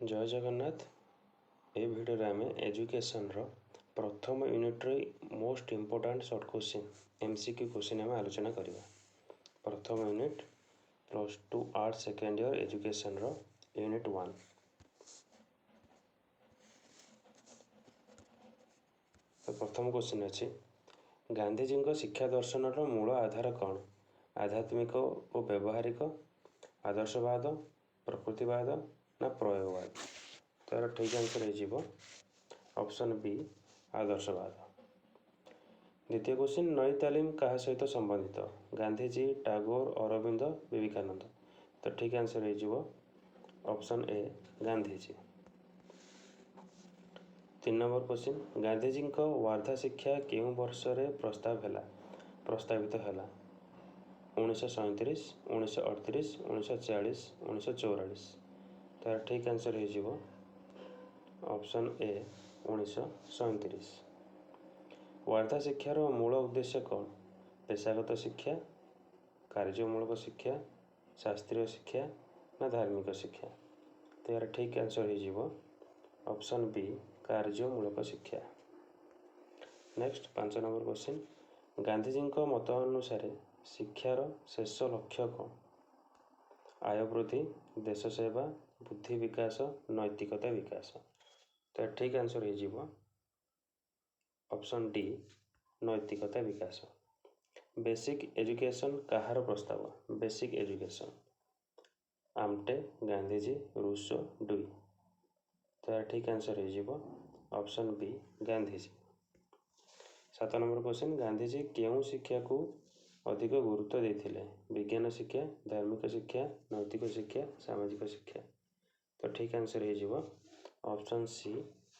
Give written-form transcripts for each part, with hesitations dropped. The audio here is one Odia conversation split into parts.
जय जगन्नाथ। ये भिडियो आम एजुकेशन प्रथम यूनिट्रे most important short question MCQ question आम आलोचना करवा। प्रथम unit +2 arts second year education unit 1। तो प्रथम क्वेश्चन अच्छी गांधीजी शिक्षा दर्शन मूल आधार कौन? आध्यात्मिक और व्यवहारिक, आदर्शवाद, प्रकृतिवाद ना प्रयोगवाद? तार ठीक आंसर हो ऑप्शन बी आदर्शवाद। द्वितीय क्वेश्चन नई तालीम क्या सहित संबंधित? गांधीजी, टागोर, अरविंद, विवेकानंद? तो ठीक आंसर हो option A Gandhiji. 3 number question Gandhiji Wardha शिक्षा केउं वर्ष रे प्रस्तावित है? 1937, 1938, 1940, 1944? तार ठीक आंसर हो ऑप्शन ए 1937। वार्धा शिक्षार मूल उद्देश्य कौन? पेशागत शिक्षा, कार्यमूलक शिक्षा, शास्त्रीय शिक्षा ना धार्मिक शिक्षा? तो यार ठीक आंसर हो ऑप्शन बी कार्यमूलक शिक्षा। नेक्स्ट 5 नंबर क्वेश्चन गांधीजी मत अनुसार शिक्षार शेष लक्ष्य कौन? आय वृद्धि, देश सेवा, बुद्धि विकास, नैतिकता विकास? तो ठीक आंसर हो ऑप्शन डी नैतिकता विकास। बेसिक एजुकेशन कहार प्रस्ताव? Basic education Amte, Gandhiji, Rousseau, Dewey? तो ठीक आंसर हो option B Gandhiji. 7 number question Gandhiji केउं शिक्षा को अधिक गुरुत्व देते? विज्ञान शिक्षा, धार्मिक शिक्षा, नैतिक शिक्षा, सामाजिक शिक्षा? तो ठीक आंसर हो ऑप्शन सी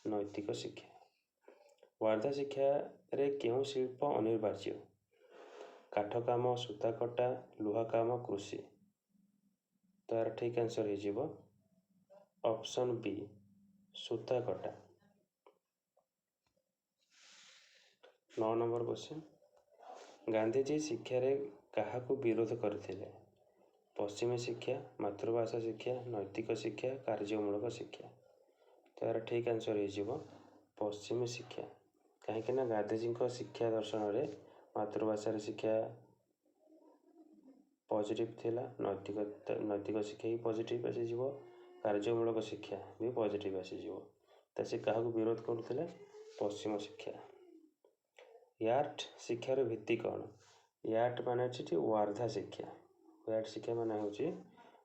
नैतिक शिक्षा। वार्धा शिक्षा रे केउं शिल्प अनिवार्य? काठ काम, सूता कटा, लुहा काम, कृषि? तार ठीक आंसर हो ऑप्शन बी सूता कटा। 9 नंबर क्वेश्चन गांधीजी शिक्षा रे क्या विरोध करते? पश्चिमी शिक्षा, मातृभाषा शिक्षा, नैतिक शिक्षा, कार्यमूलक शिक्षा? तो यार ठीक आंसर हो पश्चिमी शिक्षा। कहीं गांधीजी शिक्षा दर्शन में मातृभाषा शिक्षा पॉजिटिव थिला, नैतिक शिक्षा भी पॉजिटिव आसीज, कार्यमूलक शिक्षा भी पॉजिटिव आसीज। तो से क्या विरोध करते? पश्चिम शिक्षा। यार्ट शिक्षार भित्ति कौन? यार्ट मान वार्धा शिक्षा। यार्ट शिक्षा मान हूँ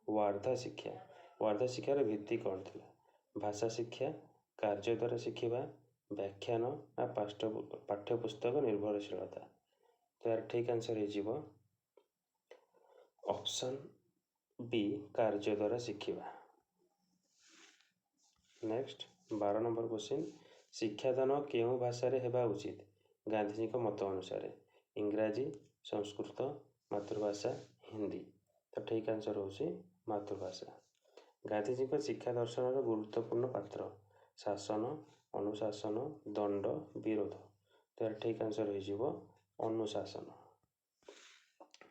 वार्धा शिक्षा। वार्धा शिक्षार भित्ति कौन थी? भाषा शिक्षा, कार्य द्वारा शिखा, व्याख्यान ना पाठ्यपुस्तक निर्भरशीलता? तो यार ठीक आंसर हो ऑप्शन बी कार्य द्वारा शिखा। नेक्स्ट 12 नंबर क्वेश्चन शिक्षादान केउं भाषा रे हेबा उचित? गांधीजी मत अनुसार इंग्राजी, संस्कृत, मातृभाषा, हिंदी? तो ठीक आंसर हो मातृभाषा। गांधीजी शिक्षा दर्शन गुरुत्वपूर्ण पात्र शासन, अनुशासन, दंड, विरोध? तो यार ठीक आंसर हो अनुशासन।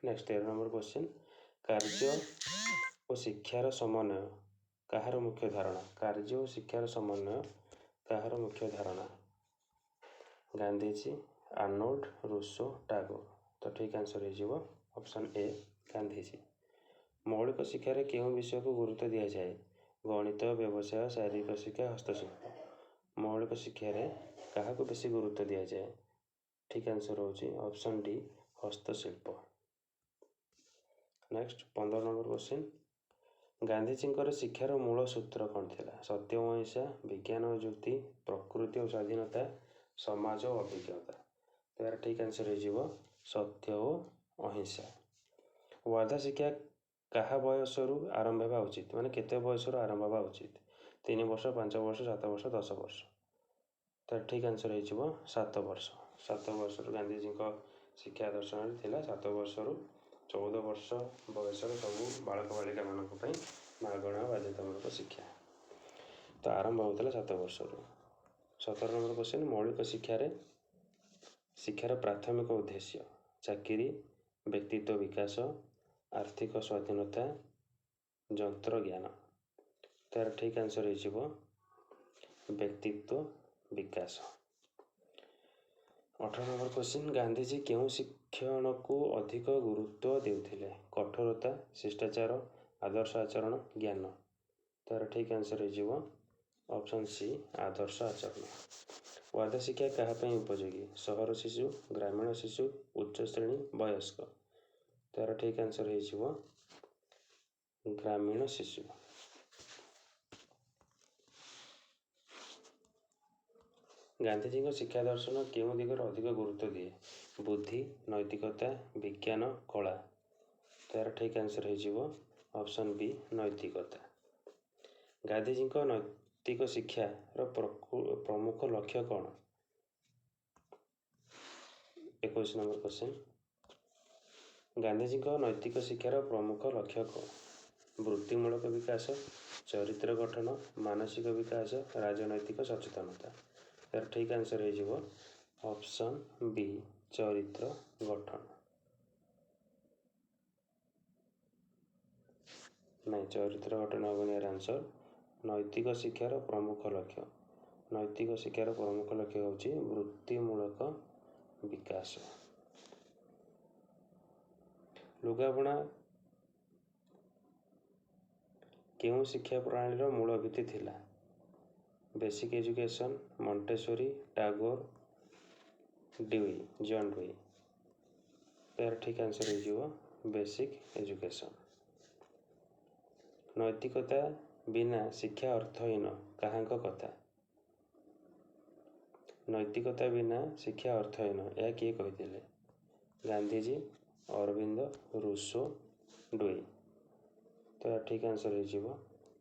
नेक्स्ट 13 नंबर क्वेश्चन कार्य और शिक्षार समन्वय कहार मुख्य धारणा? कार्य और शिक्षार समन्वय कहार मुख्य धारणा? Gandhiji, Arnold, Rousseau, Tagore? तो ठीक आंसर हो ऑप्शन ए गांधीजी। मौलिक शिक्षार केउं विषय को गुरुत्व दि जाए? गणित, व्यवसाय, शारीरिक शिक्षा, हस्तशिल्प? मौलिक शिक्षार क्या बेसी गुरुत्व दि जाए? ठीक आंसर हो ऑप्शन डी हस्तशिल्प। नेक्स्ट 15 नंबर क्वेश्चन गांधीजी शिक्षार मूल सूत्र कौन था? सत्य और अहिंसा, विज्ञान और युक्ति, प्रकृति और स्वाधीनता, समाज और अभिज्ञता? तो यार ठीक आंसर हो सत्य और अहिंसा। वार्धा शिक्षा क्या बयस आरंभ होगा उचित? माने केते बयस आरंभ होगा उचित? 3 वर्ष, 5 वर्ष, 7 वर्ष, 10 वर्ष? तो ठीक आंसर हो 7 वर्ष। 7 वर्ष गांधीजी शिक्षा दर्शन थी 7 वर्ष 14 वर्ष बयस सब बालक बालिका मानी मागणा बाध्यतामूलक शिक्षा तो आरंभ होता 7 वर्ष। 17 नंबर क्वेश्चन मौलिक शिक्षार प्राथमिक उद्देश्य चाकरी, व्यक्तित्व विकास, आर्थिक स्वाधीनता, यंत्र ज्ञान? तार ठीक आंसर हो व्यक्तित्व विकास। 18 नंबर क्वेश्चन गांधीजी क्यों शिक्षण को अधिक गुरुत्व देउथिले? कठोरता, शिष्टाचार, आदर्श आचरण, ज्ञान। तार ठीक आंसर हो ऑप्शन सी आदर्श आचरण। वाद शिक्षा क्या उपयोगी? सहर शिशु, ग्रामीण शिशु, उच्च श्रेणी, वयस्क। तार ठीक आंसर हो ग्रामीण शिशु। गांधीजी शिक्षा दर्शन केउं दिगरे अधिक गुरुत्व दिए? बुद्धि, नैतिकता, विज्ञान, कला। तार ठीक आंसर हो ऑप्शन बी नैतिकता। गांधीजी नैतिक शिक्षार प्रमुख लक्ष्य कौन? 21 नंबर क्वेश्चन गांधीजी नैतिक शिक्षार प्रमुख लक्ष्य कौन? वृत्तिमूलक विकास, चरित्र गठन, मानसिक विकास, राजनैतिक सचेतनता। तार ठीक आंसर हो ऑप्शन बी चरित्र गठन। नहीं, चरित्र गठन हेनी यार आंसर। नैतिक शिक्षार प्रमुख लक्ष्य, नैतिक शिक्षार प्रमुख लक्ष्य होची वृत्तिमूलक विकास। लुगाबुणा केउं शिक्षा प्रणाली मूल भित्ति थिला? Basic education, Montessori, Tagore, Dewey, John Dewey. तार ठीक आंसर हो बेसिक एजुकेशन। नैतिकता बिना शिक्षा अर्थहीन काहांक कथा? नैतिकता बिना शिक्षा अर्थहीन यह किए कहिथिले? Gandhiji, Aurobindo, Rousseau, Dewey. तो ठीक आंसर हो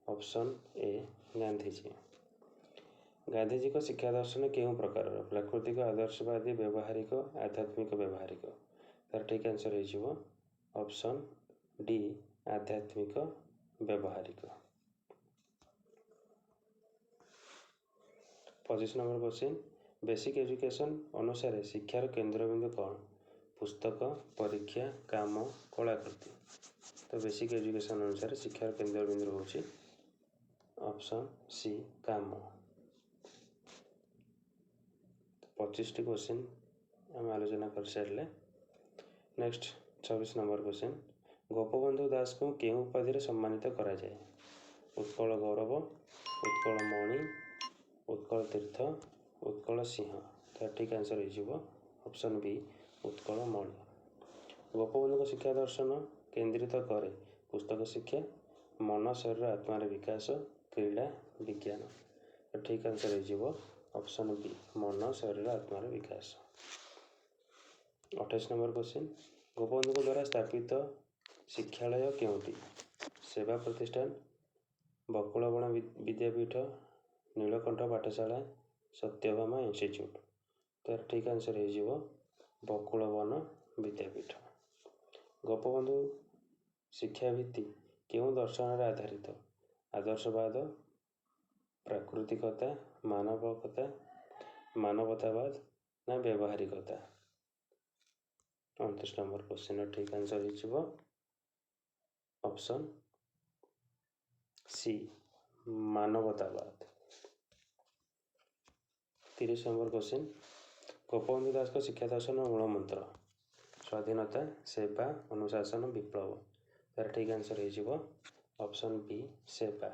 ऑप्शन ए गांधीजी। गांधीजी को शिक्षा दर्शन केउं प्रकार? प्राकृतिक, आदर्शवादी, व्यवहारिक, आध्यात्मिक, व्यवहारिक। तार ठीक आंसर हो ऑप्शन डी आध्यात्मिक व्यवहारिक। 25 नंबर क्वेश्चन बेसिक एजुकेशन अनुसार शिक्षार केंद्रबिंदु कौन? पुस्तक, परीक्षा, काम, कलाकृति। तो बेसिक एजुकेशन अनुसार शिक्षार केंद्रबिंदु होची ऑप्शन सी काम। 25 क्वेश्चन आम आलोचना कर सारे। नेक्स्ट 26 नंबर क्वेश्चन गोपबंधु दास को केउं उपाधि सम्मानित करा जाए? उत्कल गौरव, उत्कल मणि, उत्कल तीर्थ, उत्कल सिंह। तो ठीक आंसर हो ऑप्शन बी उत्कल मणि। गोपबंधु शिक्षा दर्शन केंद्रित करे पुस्तक शिक्षा, मन शरीर आत्मार विकास, क्रीड़ा, विज्ञान। तो ठीक आंसर हो ऑप्शन बी मन शरीर आत्मार विकास। 28 नंबर क्वेश्चन गोपबंधु द्वारा स्थापित शिक्षालय केउंटी? सेवा प्रतिष्ठान, बकुलबण विद्यापीठ, नीलकंठ पाठशाला, सत्यभामा इंस्टीट्यूट। तार ठीक आंसर हो बकुलबन विद्यापीठ। गोपबंधु शिक्षाभित्ति केउं दर्शन आधारित? आदर्शवाद, प्राकृतिकता, मानवतावाद ना व्यवहारिकता। 29 नंबर क्वेश्चन ठीक आंसर हो ऑप्शन सी मानवतावाद। 30 नंबर क्वेश्चन गोपबंधु दास को शिक्षा दर्शन मूल मंत्र? स्वाधीनता, सेवा, अनुशासन, विप्लव। तार ठीक आंसर हो ऑप्शन बी सेवा।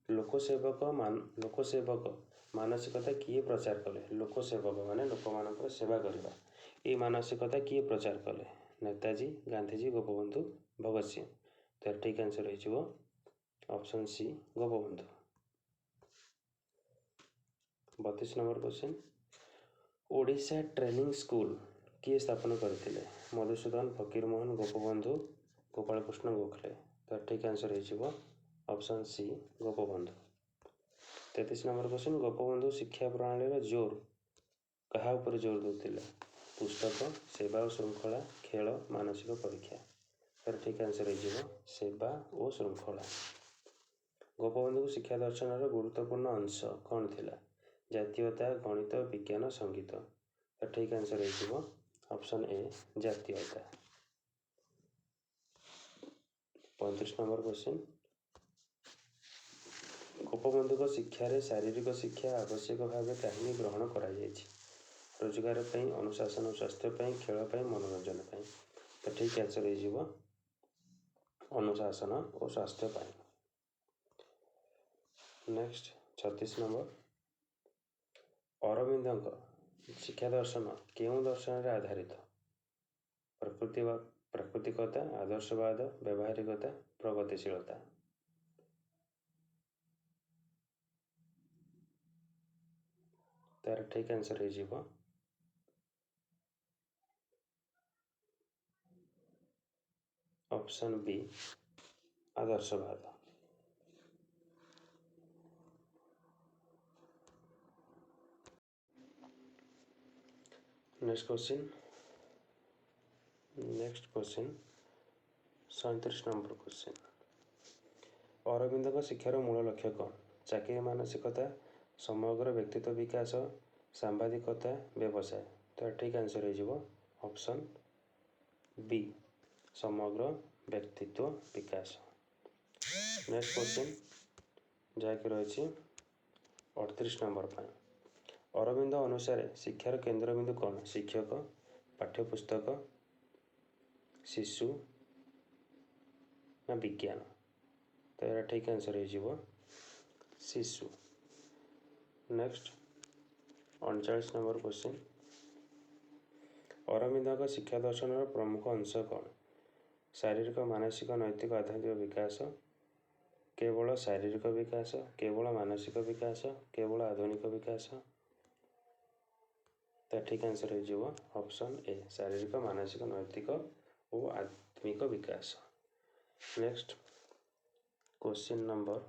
लोकसेवक मानसिकता किए प्रचार कले? लोकसेवक माने लोक मान सेवा करवा ये मानसिकता किए प्रचार कले? नेताजी, गांधीजी, गोपबंधु, भगत सिंह। तार ठीक आंसर हो option C Gopabandhu. 32 number question Odisha training school किए स्थापन करथिले? मधुसूदन, फकीरमोहन, गोपबंधु, गोपाल कृष्ण गोखले। तार ठीक आंसर हो option C Gopabandhu. 33 number question Gopabandhu शिक्षा प्रणाली जोर कहा ऊपर जोर देउथिले? पुस्तक, सेवा और श्रृंखला, खेल, मानसिक परीक्षा। तार ठीक आंसर हो सेवा और श्रृंखला। गोपबंधु शिक्षा दर्शन गुरुत्वपूर्ण अंश कौन थिला? जातीयता, गणित, विज्ञान, संगीत। तार ठीक आंसर हो ऑप्शन ए जातीयता। 35 नंबर क्वेश्चन ଗୋପବନ୍ଧୁଙ୍କ ଶିକ୍ଷାରେ ଶାରୀରିକ ଶିକ୍ଷା ଆବଶ୍ୟକ ଭାବେ କାହିଁକି ଗ୍ରହଣ କରାଯାଇଛି? ରୋଜଗାର ପାଇଁ, ଅନୁଶାସନ, ସ୍ୱାସ୍ଥ୍ୟ ପାଇଁ, ଖେଳ ପାଇଁ, ମନୋରଞ୍ଜନ ପାଇଁ। ତ ଠିକ୍ ଆନ୍ସର ହେଇଯିବ ଅନୁଶାସନ ଓ ସ୍ୱାସ୍ଥ୍ୟ ପାଇଁ। ନେକ୍ସଟ 36 ନମ୍ବର, ଅରବିନ୍ଦଙ୍କ ଶିକ୍ଷା ଦର୍ଶନ କେଉଁ ଦର୍ଶନରେ ଆଧାରିତ? ପ୍ରାକୃତିକତା, ଆଦର୍ଶବାଦ, ବ୍ୟବହାରିକତା, ପ୍ରଗତିଶୀଳତା। ତାର ଠିକ୍ ଆନ୍ସର ହେଇଯିବ ଅପସନ୍ ବି, ଆଦର୍ଶବାଦ। ନେକ୍ସଟ କ୍ୱେଶ୍ଚିନ୍ 37 ନମ୍ବର କ୍ୱେଶ୍ଚିନ୍, ଅରବିନ୍ଦଙ୍କ ଶିକ୍ଷାର ମୂଳ ଲକ୍ଷ୍ୟ କ'ଣ? ଚାକିରି ମାନସିକତା, ସମଗ୍ର ବ୍ୟକ୍ତିତ୍ୱ ବିକାଶ, ସାମ୍ବାଦିକତା, ବ୍ୟବସାୟ। ତ ଠିକ୍ ଆନ୍ସର ହେଇଯିବ ଅପସନ୍ ବି, ସମଗ୍ର ବ୍ୟକ୍ତିତ୍ୱ ବିକାଶ। ନେକ୍ସଟ କ୍ୱେଶ୍ଚିନ୍ ଯାହାକି ରହିଛି 38 ନମ୍ବର ପାଇଁ, ଅରବିନ୍ଦ ଅନୁସାରେ ଶିକ୍ଷାର କେନ୍ଦ୍ରବିନ୍ଦୁ କ'ଣ? ଶିକ୍ଷକ, ପାଠ୍ୟପୁସ୍ତକ, ଶିଶୁ ନା ବିଜ୍ଞାନ? ତ ଏହାର ଠିକ୍ ଆନ୍ସର ହେଇଯିବ ଶିଶୁ। ନେକ୍ସଟ 39 ନମ୍ବର କ୍ୱେଶ୍ଚିନ୍, ଅରବିନ୍ଦଙ୍କ ଶିକ୍ଷା ଦର୍ଶନର ପ୍ରମୁଖ ଅଂଶ କ'ଣ? ଶାରୀରିକ, ମାନସିକ, ନୈତିକ, ଆଧ୍ୟାତ୍ମିକ ବିକାଶ, କେବଳ ଶାରୀରିକ ବିକାଶ, କେବଳ ମାନସିକ ବିକାଶ, କେବଳ ଆଧୁନିକ ବିକାଶ। ତା ଠିକ୍ ଆନ୍ସର ହେଇଯିବ ଅପସନ୍ ଏ, ଶାରୀରିକ, ମାନସିକ, ନୈତିକ ଓ ଆଧ୍ୟାତ୍ମିକ ବିକାଶ। ନେକ୍ସଟ କ୍ୱେଶ୍ଚିନ୍ ନମ୍ବର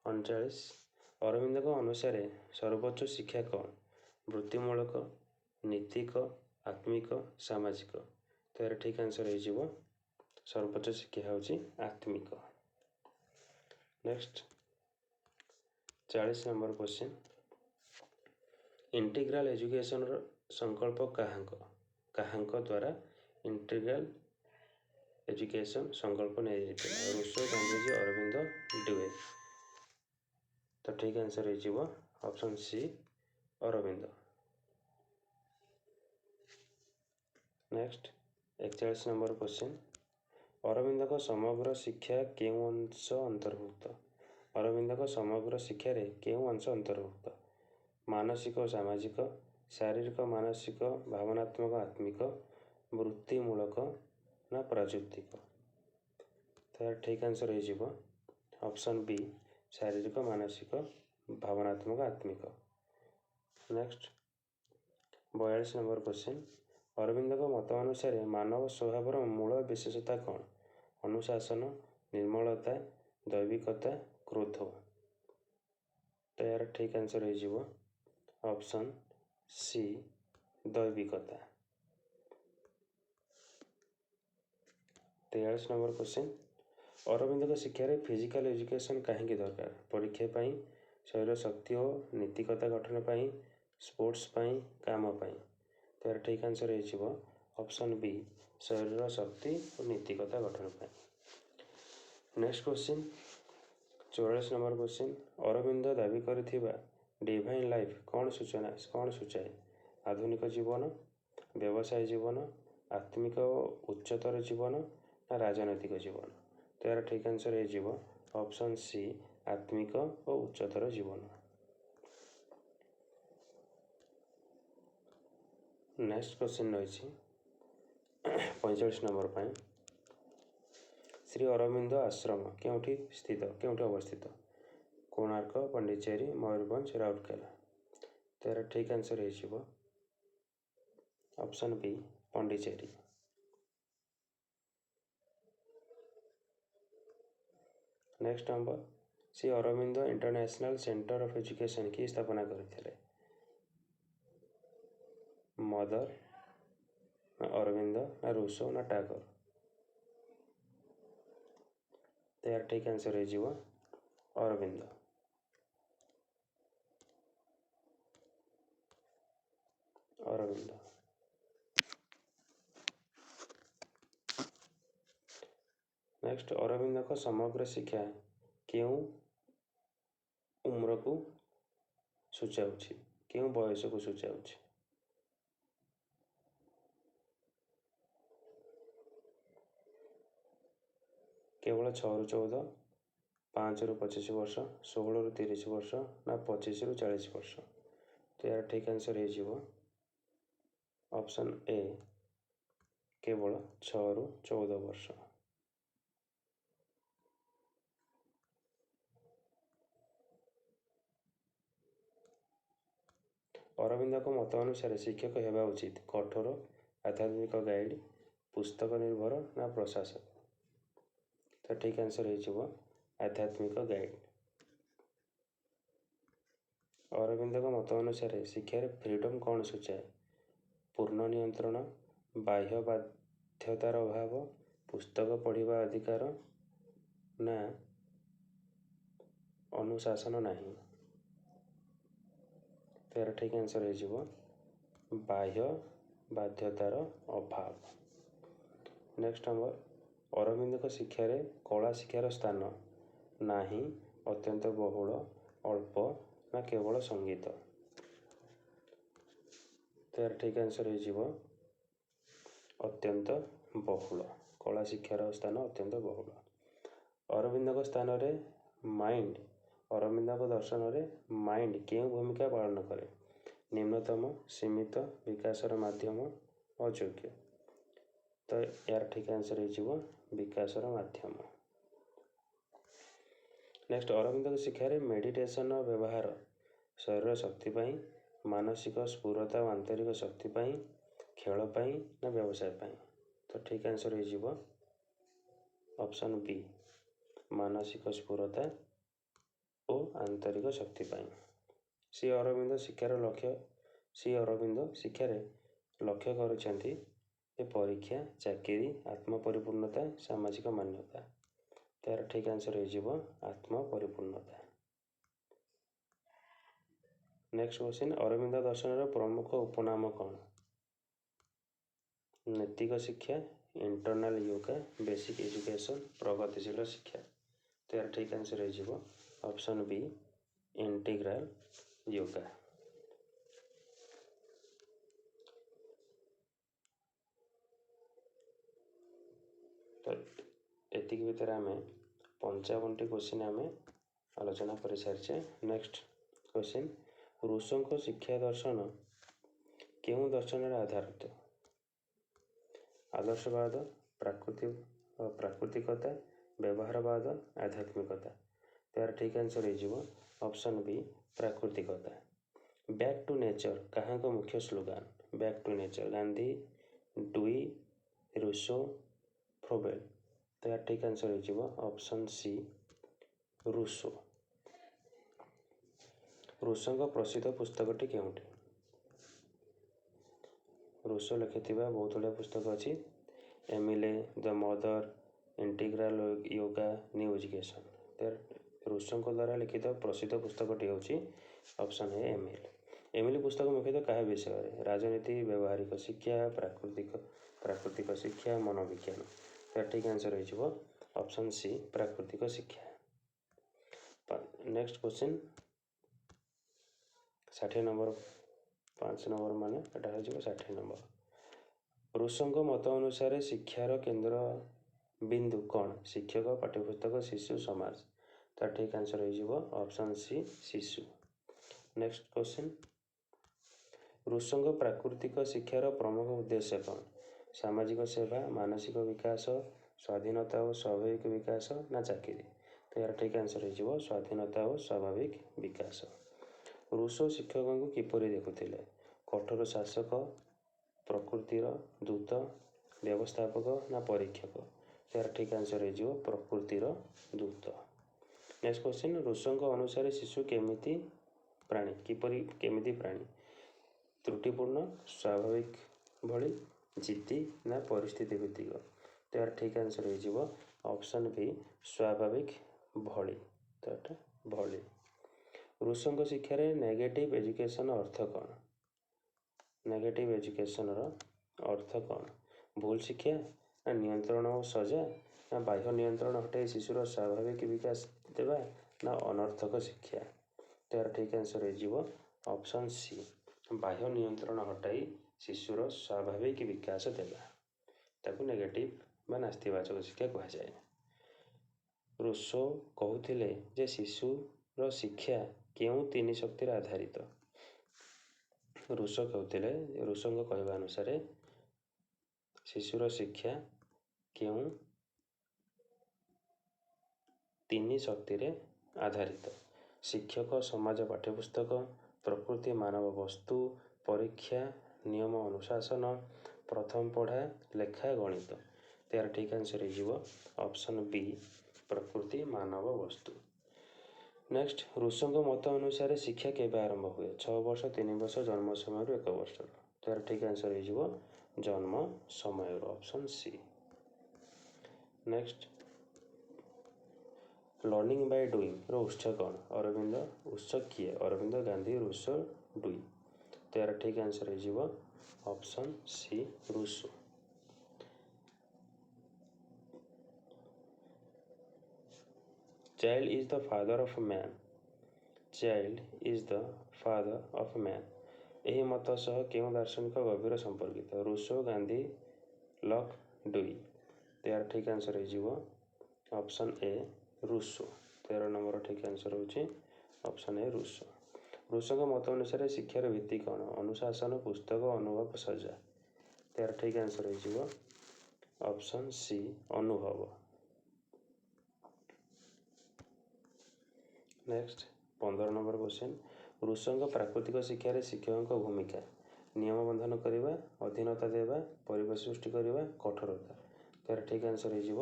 39, ଅରବିନ୍ଦଙ୍କ ଅନୁସାରେ ସର୍ବୋଚ୍ଚ ଶିକ୍ଷା କ'ଣ? ବୃତ୍ତିମୂଳକ, ନୀତିକ, ଆତ୍ମିକ, ସାମାଜିକ। ତ ଏହାର ଠିକ୍ ଆନ୍ସର ହେଇଯିବ ସର୍ବୋଚ୍ଚ ଶିକ୍ଷା ହେଉଛି ଆତ୍ମିକ। ନେକ୍ସଟ 40 ନମ୍ବର କ୍ୱେଶ୍ଚିନ୍, ଇଣ୍ଟିଗ୍ରାଲ ଏଜୁକେସନର ସଂକଳ୍ପ କାହାଙ୍କ ଦ୍ୱାରା ଇଣ୍ଟିଗ୍ରାଲ ଏଜୁକେସନ ସଂକଳ୍ପ ନିଆଯାଇଥିଲା? Rousseau, Gandhiji, Aurobindo, Dewey. ତ ଠିକ୍ ଆନ୍ସର ହେଇଯିବ option C, Aurobindo. Next 41 number question, ଅରବିନ୍ଦଙ୍କ ସମଗ୍ର ଶିକ୍ଷା କେଉଁ ଅଂଶ ଅନ୍ତର୍ଭୁକ୍ତ? ଅରବିନ୍ଦଙ୍କ ସମଗ୍ର ଶିକ୍ଷାରେ କେଉଁ ଅଂଶ ଅନ୍ତର୍ଭୁକ୍ତ? ମାନସିକ ଓ ସାମାଜିକ, ଶାରୀରିକ, ମାନସିକ, ଭାବନାତ୍ମକ, ଆତ୍ମିକ, ବୃତ୍ତିମୂଳକ ନା ପ୍ରାଯୁକ୍ତିକ? ତାର ଠିକ୍ ଆନ୍ସର ହେଇଯିବ ଅପସନ୍ ବି, ଶାରୀରିକ, ମାନସିକ, ଭାବନାତ୍ମକ, ଆତ୍ମିକ। ନେକ୍ସଟ 42 ନମ୍ବର କ୍ୱେଶ୍ଚିନ୍, ଅରବିନ୍ଦଙ୍କ ମତ ଅନୁସାରେ ମାନବ ସ୍ୱଭାବର ମୂଳ ବିଶେଷତା କ'ଣ? ଅନୁଶାସନ, ନିର୍ମଳତା, ଦୈବିକତା, କ୍ରୋଧ। ତ ଏହାର ଠିକ୍ ଆନ୍ସର ହେଇଯିବ ଅପସନ୍ ସି, ଦୈବିକତା। 43 ନମ୍ବର କ୍ୱେଶ୍ଚିନ୍, ଅରବିନ୍ଦଙ୍କ ଶିକ୍ଷାରେ ଫିଜିକାଲ ଏଜୁକେସନ୍ କାହିଁକି ଦରକାର? ପରୀକ୍ଷା ପାଇଁ, ଶରୀର ଶକ୍ତି ଓ ନୀତିକତା ଗଠନ ପାଇଁ, ସ୍ପୋର୍ଟସ୍ ପାଇଁ, କାମ ପାଇଁ। ତ ଏହାର ଠିକ୍ ଆନ୍ସର ହେଇଯିବ ଅପସନ୍ ବି, ଶରୀର ଶକ୍ତି ଓ ନୀତିକତା ଗଠନ ପାଇଁ। Next question 44 number question, Aurobindo ଦାବି କରିଥିବା ଡିଭାଇନ୍ ଲାଇଫ୍ କ'ଣ ସୂଚାଏ? ଆଧୁନିକ ଜୀବନ, ବ୍ୟବସାୟ ଜୀବନ, ଆତ୍ମିକ ଓ ଉଚ୍ଚତର ଜୀବନ ନା ରାଜନୈତିକ ଜୀବନ? ତ ଏହାର ଠିକ୍ ଆନ୍ସର ହେଇଯିବ ଅପସନ୍ ସି, ଆତ୍ମିକ ଓ ଉଚ୍ଚତର ଜୀବନ। ନେକ୍ସଟ କ୍ୱେଶ୍ଚିନ୍ ରହିଛି 45 ନମ୍ବର ପାଇଁ, ଶ୍ରୀ ଅରବିନ୍ଦ ଆଶ୍ରମ କେଉଁଠି ଅବସ୍ଥିତ? କୋଣାର୍କ, ପଣ୍ଡିଚେରୀ, ମୟୂରଭଞ୍ଜ, ରାଉରକେଲା। ତ ଏହାର ଠିକ୍ ଆନ୍ସର ହେଇଯିବ option B, Pondicherry. Next number, Shri Aurobindo international centre of education କିଏ ସ୍ଥାପନା କରିଥିଲେ? ମଦର ନା ଅରବିନ୍ଦ ନା ରୁସୋ ନା ଟାଗୋର? ତ ଏହାର ଠିକ୍ ଆନ୍ସର ହେଇଯିବ ଅରବିନ୍ଦ। ନେକ୍ସଟ, ଅରବିନ୍ଦଙ୍କ ସମଗ୍ର ଶିକ୍ଷା କେଉଁ ଉମ୍ରକୁ ସୂଚାଉଛି, କେଉଁ ବୟସକୁ ସୂଚାଉଛି? କେବଳ 6ରୁ 14, 5ରୁ 25 ବର୍ଷ, 16ରୁ 30 ବର୍ଷ ନା 25ରୁ 40 ବର୍ଷ? ତ ଏହାର ଠିକ୍ ଆନ୍ସର୍ ହେଇଯିବ ଅପସନ୍ ଏ, କେବଳ 6ରୁ 14 ବର୍ଷ। ଅରବିନ୍ଦଙ୍କ ମତ ଅନୁସାରେ ଶିକ୍ଷକ ହେବା ଉଚିତ କଠୋର, ଆଧ୍ୟାତ୍ମିକ ଗାଇଡ୍, ପୁସ୍ତକ ନିର୍ଭର ନା ପ୍ରଶାସକ? ତ ଠିକ୍ ଆନ୍ସର୍ ହେଇଯିବ ଆଧ୍ୟାତ୍ମିକ ଗାଇଡ୍। ଅରବିନ୍ଦଙ୍କ ମତ ଅନୁସାରେ ଶିକ୍ଷାରେ ଫ୍ରିଡମ୍ କ'ଣ ସୂଚାଏ? ପୂର୍ଣ୍ଣ ନିୟନ୍ତ୍ରଣ, ବାହ୍ୟ ବାଧ୍ୟତାର ଅଭାବ, ପୁସ୍ତକ ପଢ଼ିବା ଅଧିକାର ନା ଅନୁଶାସନ ନାହିଁ? ତ ଏହାର ଠିକ୍ ଆନ୍ସର୍ ହେଇଯିବ ବାହ୍ୟ ବାଧ୍ୟତାର ଅଭାବ। ନେକ୍ସଟ ନମ୍ବର, ଅରବିନ୍ଦଙ୍କ ଶିକ୍ଷାରେ କଳା ଶିକ୍ଷାର ସ୍ଥାନ ନାହିଁ, ଅତ୍ୟନ୍ତ ବହୁଳ, ଅଳ୍ପ ନା କେବଳ ସଙ୍ଗୀତ? ତ ଏହାର ଠିକ୍ ଆନ୍ସର୍ ହେଇଯିବ ଅତ୍ୟନ୍ତ ବହୁଳ। କଳା ଶିକ୍ଷାର ସ୍ଥାନ ଅତ୍ୟନ୍ତ ବହୁଳ। ଅରବିନ୍ଦଙ୍କ ସ୍ଥାନରେ ମାଇଣ୍ଡ ଅରବିନ୍ଦଙ୍କ ଦର୍ଶନରେ ମାଇଣ୍ଡ କେଉଁ ଭୂମିକା ପାଳନ କରେ? ନିମ୍ନତମ, ସୀମିତ, ବିକାଶର ମାଧ୍ୟମ, ଅଯୋଗ୍ୟ? ତ ଏହାର ଠିକ୍ ଆନ୍ସର୍ ହେଇଯିବ ବିକାଶର ମାଧ୍ୟମ। ନେକ୍ସଟ, ଅରବିନ୍ଦଙ୍କ ଶିକ୍ଷାରେ ମେଡିଟେସନର ବ୍ୟବହାର ଶରୀର ଶକ୍ତି ପାଇଁ, ମାନସିକ ସ୍ଫୁରତା ଓ ଆନ୍ତରିକ ଶକ୍ତି ପାଇଁ, ଖେଳ ପାଇଁ ନା ବ୍ୟବସାୟ ପାଇଁ? ତ ଠିକ୍ ଆନ୍ସର୍ ହେଇଯିବ ଅପସନ୍ ବି, ମାନସିକ ସ୍ଫୁରତା ଓ ଆନ୍ତରିକ ଶକ୍ତି ପାଇଁ। ଶ୍ରୀ ଅରବିନ୍ଦ ଶିକ୍ଷାର ଲକ୍ଷ୍ୟ କରିଛନ୍ତି ଯେ ପରୀକ୍ଷା, ଚାକିରି, ଆତ୍ମପରିପୂର୍ଣ୍ଣତା, ସାମାଜିକ ମାନ୍ୟତା। ତାର ଠିକ୍ ଆନ୍ସର୍ ହେଇଯିବ ଆତ୍ମପରିପୂର୍ଣ୍ଣତା। ନେକ୍ସଟ କ୍ୱେଶ୍ଚିନ୍, ଅରବିନ୍ଦ ଦର୍ଶନର ପ୍ରମୁଖ ଉପନାମ କ'ଣ? ନୈତିକ ଶିକ୍ଷା, ଇଣ୍ଟରନାଲ ୟୋଗା, ବେସିକ୍ ଏଜୁକେସନ୍, ପ୍ରଗତିଶୀଳ ଶିକ୍ଷା? ତାର ଠିକ୍ ଆନ୍ସର୍ ହେଇଯିବ ଅପସନ୍ ବି, ଇଣ୍ଟିଗ୍ରାଲ ୟୋଗା। ତ ଏତିକି ଭିତରେ ଆମେ 55ଟି କ୍ୱେଶ୍ଚିନ୍ ଆମେ ଆଲୋଚନା କରିସାରିଛେ। ନେକ୍ସଟ କ୍ୱେଶ୍ଚିନ୍, ରୁଷୋଙ୍କ ଶିକ୍ଷା ଦର୍ଶନ କେଉଁ ଦର୍ଶନରେ ଆଧାରିତ? ଆଦର୍ଶବାଦ, ପ୍ରାକୃତିକତା, ବ୍ୟବହାରବାଦ, ଆଧ୍ୟାତ୍ମିକତା? ତାର ଠିକ୍ ଆନ୍ସର୍ ହେଇଯିବ ଅପସନ୍ ବି, ପ୍ରାକୃତିକତା। ବ୍ୟାକ୍ ଟୁ ନେଚର କାହାଙ୍କ ମୁଖ୍ୟ slogan? Back to nature Gandhi, Dewey, Rousseau, Froebel? ତାର ଠିକ୍ ଆନ୍ସର୍ ହେଇଯିବ ଅପସନ୍ ସି, ରୁଷୋ। ରୁଷୋଙ୍କ ପ୍ରସିଦ୍ଧ ପୁସ୍ତକଟି କେଉଁଠି? ରୁଷୋ ଲେଖିଥିବା ବହୁତ ଗୁଡ଼ିଏ ପୁସ୍ତକ ଅଛି। ଏମିଲେ, ଦ ମଦର, ଇଣ୍ଟିଗ୍ରାଲ ୟୋଗା, ନ୍ୟୁ ଏଜୁକେସନ୍। ରୁଷୋଙ୍କ ଦ୍ୱାରା ଲିଖିତ ପ୍ରସିଦ୍ଧ ପୁସ୍ତକଟି ହେଉଛି ଅପସନ୍ ଏ, ଏମିଲେ। ଏମିଲେ ପୁସ୍ତକ ମୁଖ୍ୟତଃ କାହା ବିଷୟରେ? ରାଜନୀତି, ବ୍ୟବହାରିକ ଶିକ୍ଷା, ପ୍ରାକୃତିକ ଶିକ୍ଷା, ମନୋବିଜ୍ଞାନ? ତାର ଠିକ୍ ଆନ୍ସର୍ ହେଇଯିବ ଅପସନ୍ ସି, ପ୍ରାକୃତିକ ଶିକ୍ଷା। ନେକ୍ସଟ କ୍ୱେଶ୍ଚିନ୍ 60 ନମ୍ବର, 5 ନମ୍ବର ମାନେ ଏଟା ହେଇଯିବ 60 ନମ୍ବର। ରୁଷୋଙ୍କ ମତ ଅନୁସାରେ ଶିକ୍ଷାର କେନ୍ଦ୍ର ବିନ୍ଦୁ କ'ଣ? ଶିକ୍ଷକ, ପାଠ୍ୟପୁସ୍ତକ, ଶିଶୁ, ସମାଜ? ତାର ଠିକ୍ ଆନ୍ସର୍ ହେଇଯିବ ଅପସନ୍ ସି, ଶିଶୁ। ନେକ୍ସଟ କ୍ୱେଶ୍ଚିନ୍, ରୁଷୋଙ୍କ ପ୍ରାକୃତିକ ଶିକ୍ଷାର ପ୍ରମୁଖ ଉଦ୍ଦେଶ୍ୟ କ'ଣ? ସାମାଜିକ ସେବା, ମାନସିକ ବିକାଶ, ସ୍ୱାଧୀନତା ଓ ସ୍ୱାଭାବିକ ବିକାଶ ନା ଚାକିରି? ତ ଏହାର ଠିକ୍ ଆନ୍ସର୍ ହେଇଯିବ ସ୍ୱାଧୀନତା ଓ ସ୍ୱାଭାବିକ ବିକାଶ। ରୁଷୋ ଶିକ୍ଷକଙ୍କୁ କିପରି ଦେଖୁଥିଲେ? କଠୋର ଶାସକ, ପ୍ରକୃତିର ଦୂତ, ବ୍ୟବସ୍ଥାପକ ନା ପରୀକ୍ଷକ? ତାର ଠିକ୍ ଆନ୍ସର୍ ହେଇଯିବ ପ୍ରକୃତିର ଦୂତ। ନେକ୍ସଟ କ୍ୱେଶ୍ଚିନ୍, ରୁଷୋଙ୍କ ଅନୁସାରେ ଶିଶୁ କେମିତି ପ୍ରାଣୀ? ତ୍ରୁଟିପୂର୍ଣ୍ଣ, ସ୍ୱାଭାବିକ ଭଳି, ଜିଦ୍ଦି ନା ପରିସ୍ଥିତି ଭିତ୍ତିକ? ତାର ଠିକ୍ ଆନ୍ସର୍ ହେଇଯିବ ଅପସନ୍ ବି, ସ୍ୱାଭାବିକ ଭଳି। ତ ଏଟା ଭଳି। ରୁଷୋଙ୍କ ଶିକ୍ଷାରେ ନେଗେଟିଭ ଏଜୁକେସନ୍ ଅର୍ଥ କ'ଣ? ନେଗେଟିଭ ଏଜୁକେସନର ଅର୍ଥ କ'ଣ? ଭୁଲ ଶିକ୍ଷା ନା ନିୟନ୍ତ୍ରଣ ଓ ସଜା ନା ବାହ୍ୟ ନିୟନ୍ତ୍ରଣ ହଟାଇ ଶିଶୁର ସ୍ୱାଭାବିକ ବିକାଶ ଦେବା ନା ଅନର୍ଥକ ଶିକ୍ଷା? ତାର ଠିକ୍ ଆନ୍ସର୍ ହେଇଯିବ ଅପସନ୍ ସି, ବାହ୍ୟ ନିୟନ୍ତ୍ରଣ ହଟାଇ ଶିଶୁର ସ୍ୱାଭାବିକ ବିକାଶ ଦେବା, ତାକୁ ନେଗେଟିଭ୍ ବା ନାସ୍ତିବାଚକ ଶିକ୍ଷା କୁହାଯାଏ। ରୁସୋ କହୁଥିଲେ ଯେ ଶିଶୁର ଶିକ୍ଷା କେଉଁ 3 ଶକ୍ତିରେ ଆଧାରିତ? ରୁସୋଙ୍କ କହିବା ଅନୁସାରେ ଶିଶୁର ଶିକ୍ଷା କେଉଁ 3 ଶକ୍ତିରେ ଆଧାରିତ? ଶିକ୍ଷକ, ସମାଜ, ପାଠ୍ୟପୁସ୍ତକ, ପ୍ରକୃତି, ମାନବ ବସ୍ତୁ, ପରୀକ୍ଷା, ନିୟମ, ଅନୁଶାସନ, ପ୍ରଥମ ପଢ଼ା, ଲେଖା, ଗଣିତ। ତାର ଠିକ୍ ଆନ୍ସର୍ ହେଇଯିବ ଅପସନ୍ ବି, ପ୍ରକୃତି, ମାନବ ବସ୍ତୁ। ନେକ୍ସଟ, ରୁଷୋଙ୍କ ମତ ଅନୁସାରେ ଶିକ୍ଷା କେବେ ଆରମ୍ଭ ହୁଏ? 6 ବର୍ଷ, 3 ବର୍ଷ, ଜନ୍ମ ସମୟରୁ 1 ବର୍ଷରୁ। ତାର ଠିକ୍ ଆନ୍ସର୍ ହେଇଯିବ ଜନ୍ମ ସମୟରୁ, option C. Next, learning by ଡୁଇଂର ଉତ୍ସ କ'ଣ? ଅରବିନ୍ଦ। ଉତ୍ସ କିଏ? ଅରବିନ୍ଦ, ଗାନ୍ଧୀ, ରୁଷୋ, ଡୁଇ। ତାର ଠିକ୍ ଆନ୍ସର୍ ହେଇଯିବ option C, Rousseau. Child is the father of man. Child is the father of man, ଏହି ମତ ସହ କେଉଁ ଦାର୍ଶନିକ ଗଭୀର ସମ୍ପର୍କିତ? Rousseau, Gandhi, Locke, Dewey. ତାର ଠିକ୍ ଆନ୍ସର୍ ହେଇଯିବ ଅପସନ୍ ଏ, ରୁଷୋ। 13 ନମ୍ବର ଠିକ୍ ଆନ୍ସର୍ ହେଉଛି ଅପସନ୍ ଏ, ରୁଷୋ। ରୁଷୋଙ୍କ ମତ ଅନୁସାରେ ଶିକ୍ଷାର ଭିତ୍ତି କ'ଣ? ଅନୁଶାସନ, ପୁସ୍ତକ, ଅନୁଭବ, ସଜା। ତାର ଠିକ୍ ଆନ୍ସର୍ ହେଇଯିବ ଅପସନ୍ ସି, ଅନୁଭବ। ନେକ୍ସଟ, 15 ନମ୍ବର କ୍ୱେଶ୍ଚନ୍, ରୁଷୋଙ୍କ ପ୍ରାକୃତିକ ଶିକ୍ଷାରେ ଶିକ୍ଷକଙ୍କ ଭୂମିକା? ନିୟମ ବନ୍ଧନ କରିବା, ଅଧୀନତା ଦେବା, ପରିବେଶ ସୃଷ୍ଟି କରିବା, କଠୋରତା। ତାର ଠିକ୍ ଆନ୍ସର୍ ହେଇଯିବ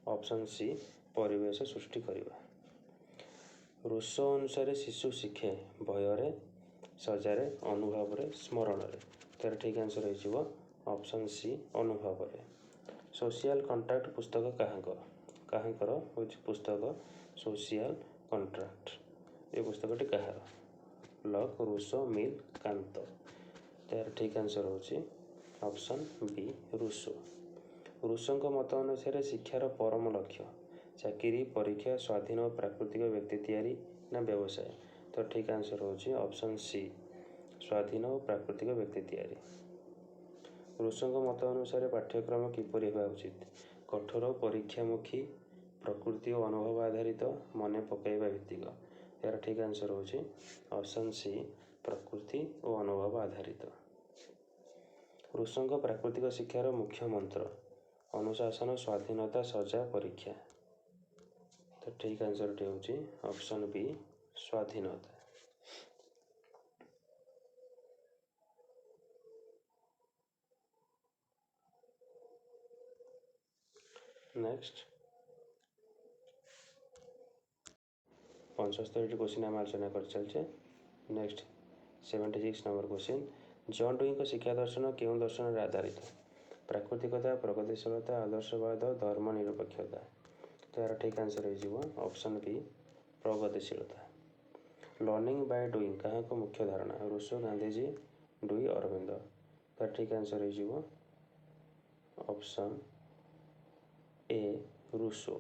ଅପସନ୍ ସି, ପରିବେଶ ସୃଷ୍ଟି କରିବା। ରୁଷୋ ଅନୁସାରେ ଶିଶୁ ଶିଖେ ଭୟରେ, ସଜାରେ, ଅନୁଭବରେ, ସ୍ମରଣରେ। ତାର ଠିକ୍ ଆନ୍ସର୍ ହେଇଯିବ ଅପସନ୍ ସି, ଅନୁଭବରେ। ସୋସିଆଲ କଣ୍ଟ୍ରାକ୍ଟ ପୁସ୍ତକ କାହାଙ୍କର ହେଉଛି ପୁସ୍ତକ ସୋସିଆଲ କଣ୍ଟ୍ରାକ୍ଟ। ଏ ପୁସ୍ତକଟି କାହାର? Locke, Rousseau, Mill, Kant. ତାର ଠିକ୍ ଆନ୍ସର୍ ହେଉଛି ଅପସନ୍ ବି, ରୁଷୋ। ରୁଷୋଙ୍କ ମତ ଅନୁସାରେ ଶିକ୍ଷାର ପରମ ଲକ୍ଷ୍ୟ? ଚାକିରି, ପରୀକ୍ଷା, ସ୍ୱାଧୀନ ଓ ପ୍ରାକୃତିକ ବ୍ୟକ୍ତି ତିଆରି ନା ବ୍ୟବସାୟ? ତ ଠିକ୍ ଆନ୍ସର୍ ହେଉଛି ଅପସନ୍ ସି, ସ୍ୱାଧୀନ ଓ ପ୍ରାକୃତିକ ବ୍ୟକ୍ତି ତିଆରି। ରୁଷୋଙ୍କ ମତ ଅନୁସାରେ ପାଠ୍ୟକ୍ରମ କିପରି ହେବା ଉଚିତ? କଠୋର, ପରୀକ୍ଷାମୁଖୀ, ପ୍ରକୃତି ଓ ଅନୁଭବ ଆଧାରିତ, ମନେ ପକାଇବା ଭିତ୍ତିକ। ଏହାର ଠିକ୍ ଆନ୍ସର୍ ହେଉଛି ଅପସନ୍ ସି, ପ୍ରକୃତି ଓ ଅନୁଭବ ଆଧାରିତ। ରୁଷୋଙ୍କ ପ୍ରାକୃତିକ ଶିକ୍ଷାର ମୁଖ୍ୟ ମନ୍ତ୍ର? ଅନୁଶାସନ, ସ୍ୱାଧୀନତା, ସଜା, ପରୀକ୍ଷା। ତ ଠିକ୍ ଆନ୍ସର୍ଟି ହେଉଛି ଅପସନ୍ ବି, ସ୍ୱାଧୀନତା। ନେକ୍ସଟ, 75ଟି କ୍ୱେଶ୍ଚିନ୍ ଆମେ ଆଲୋଚନା କରିଚାଲିଛେ। ନେକ୍ସଟ, 76 ନମ୍ବର କ୍ୱେଶ୍ଚିନ୍, ଜନ୍ ଡୁଇଙ୍କ ଶିକ୍ଷା ଦର୍ଶନ କେଉଁ ଦର୍ଶନରେ ଆଧାରିତ? ପ୍ରାକୃତିକତା, ପ୍ରଗତିଶୀଳତା, ଆଦର୍ଶବାଦ, ଧର୍ମ ନିରପେକ୍ଷତା। ତାର ଠିକ୍ ଆନ୍ସର୍ ହେଇଯିବ ଅପସନ୍ ବି, ପ୍ରଗତିଶୀଳତା। ଲର୍ଣ୍ଣିଂ ବାଇ ଡୁଇଂ କାହାଙ୍କ ମୁଖ୍ୟ ଧାରଣା? ରୁଷୋ, ଗାନ୍ଧୀଜୀ, ଡୁଇ, ଅରବିନ୍ଦ। ତାର ଠିକ୍ ଆନ୍ସର୍ ହେଇଯିବ option A, Rousseau.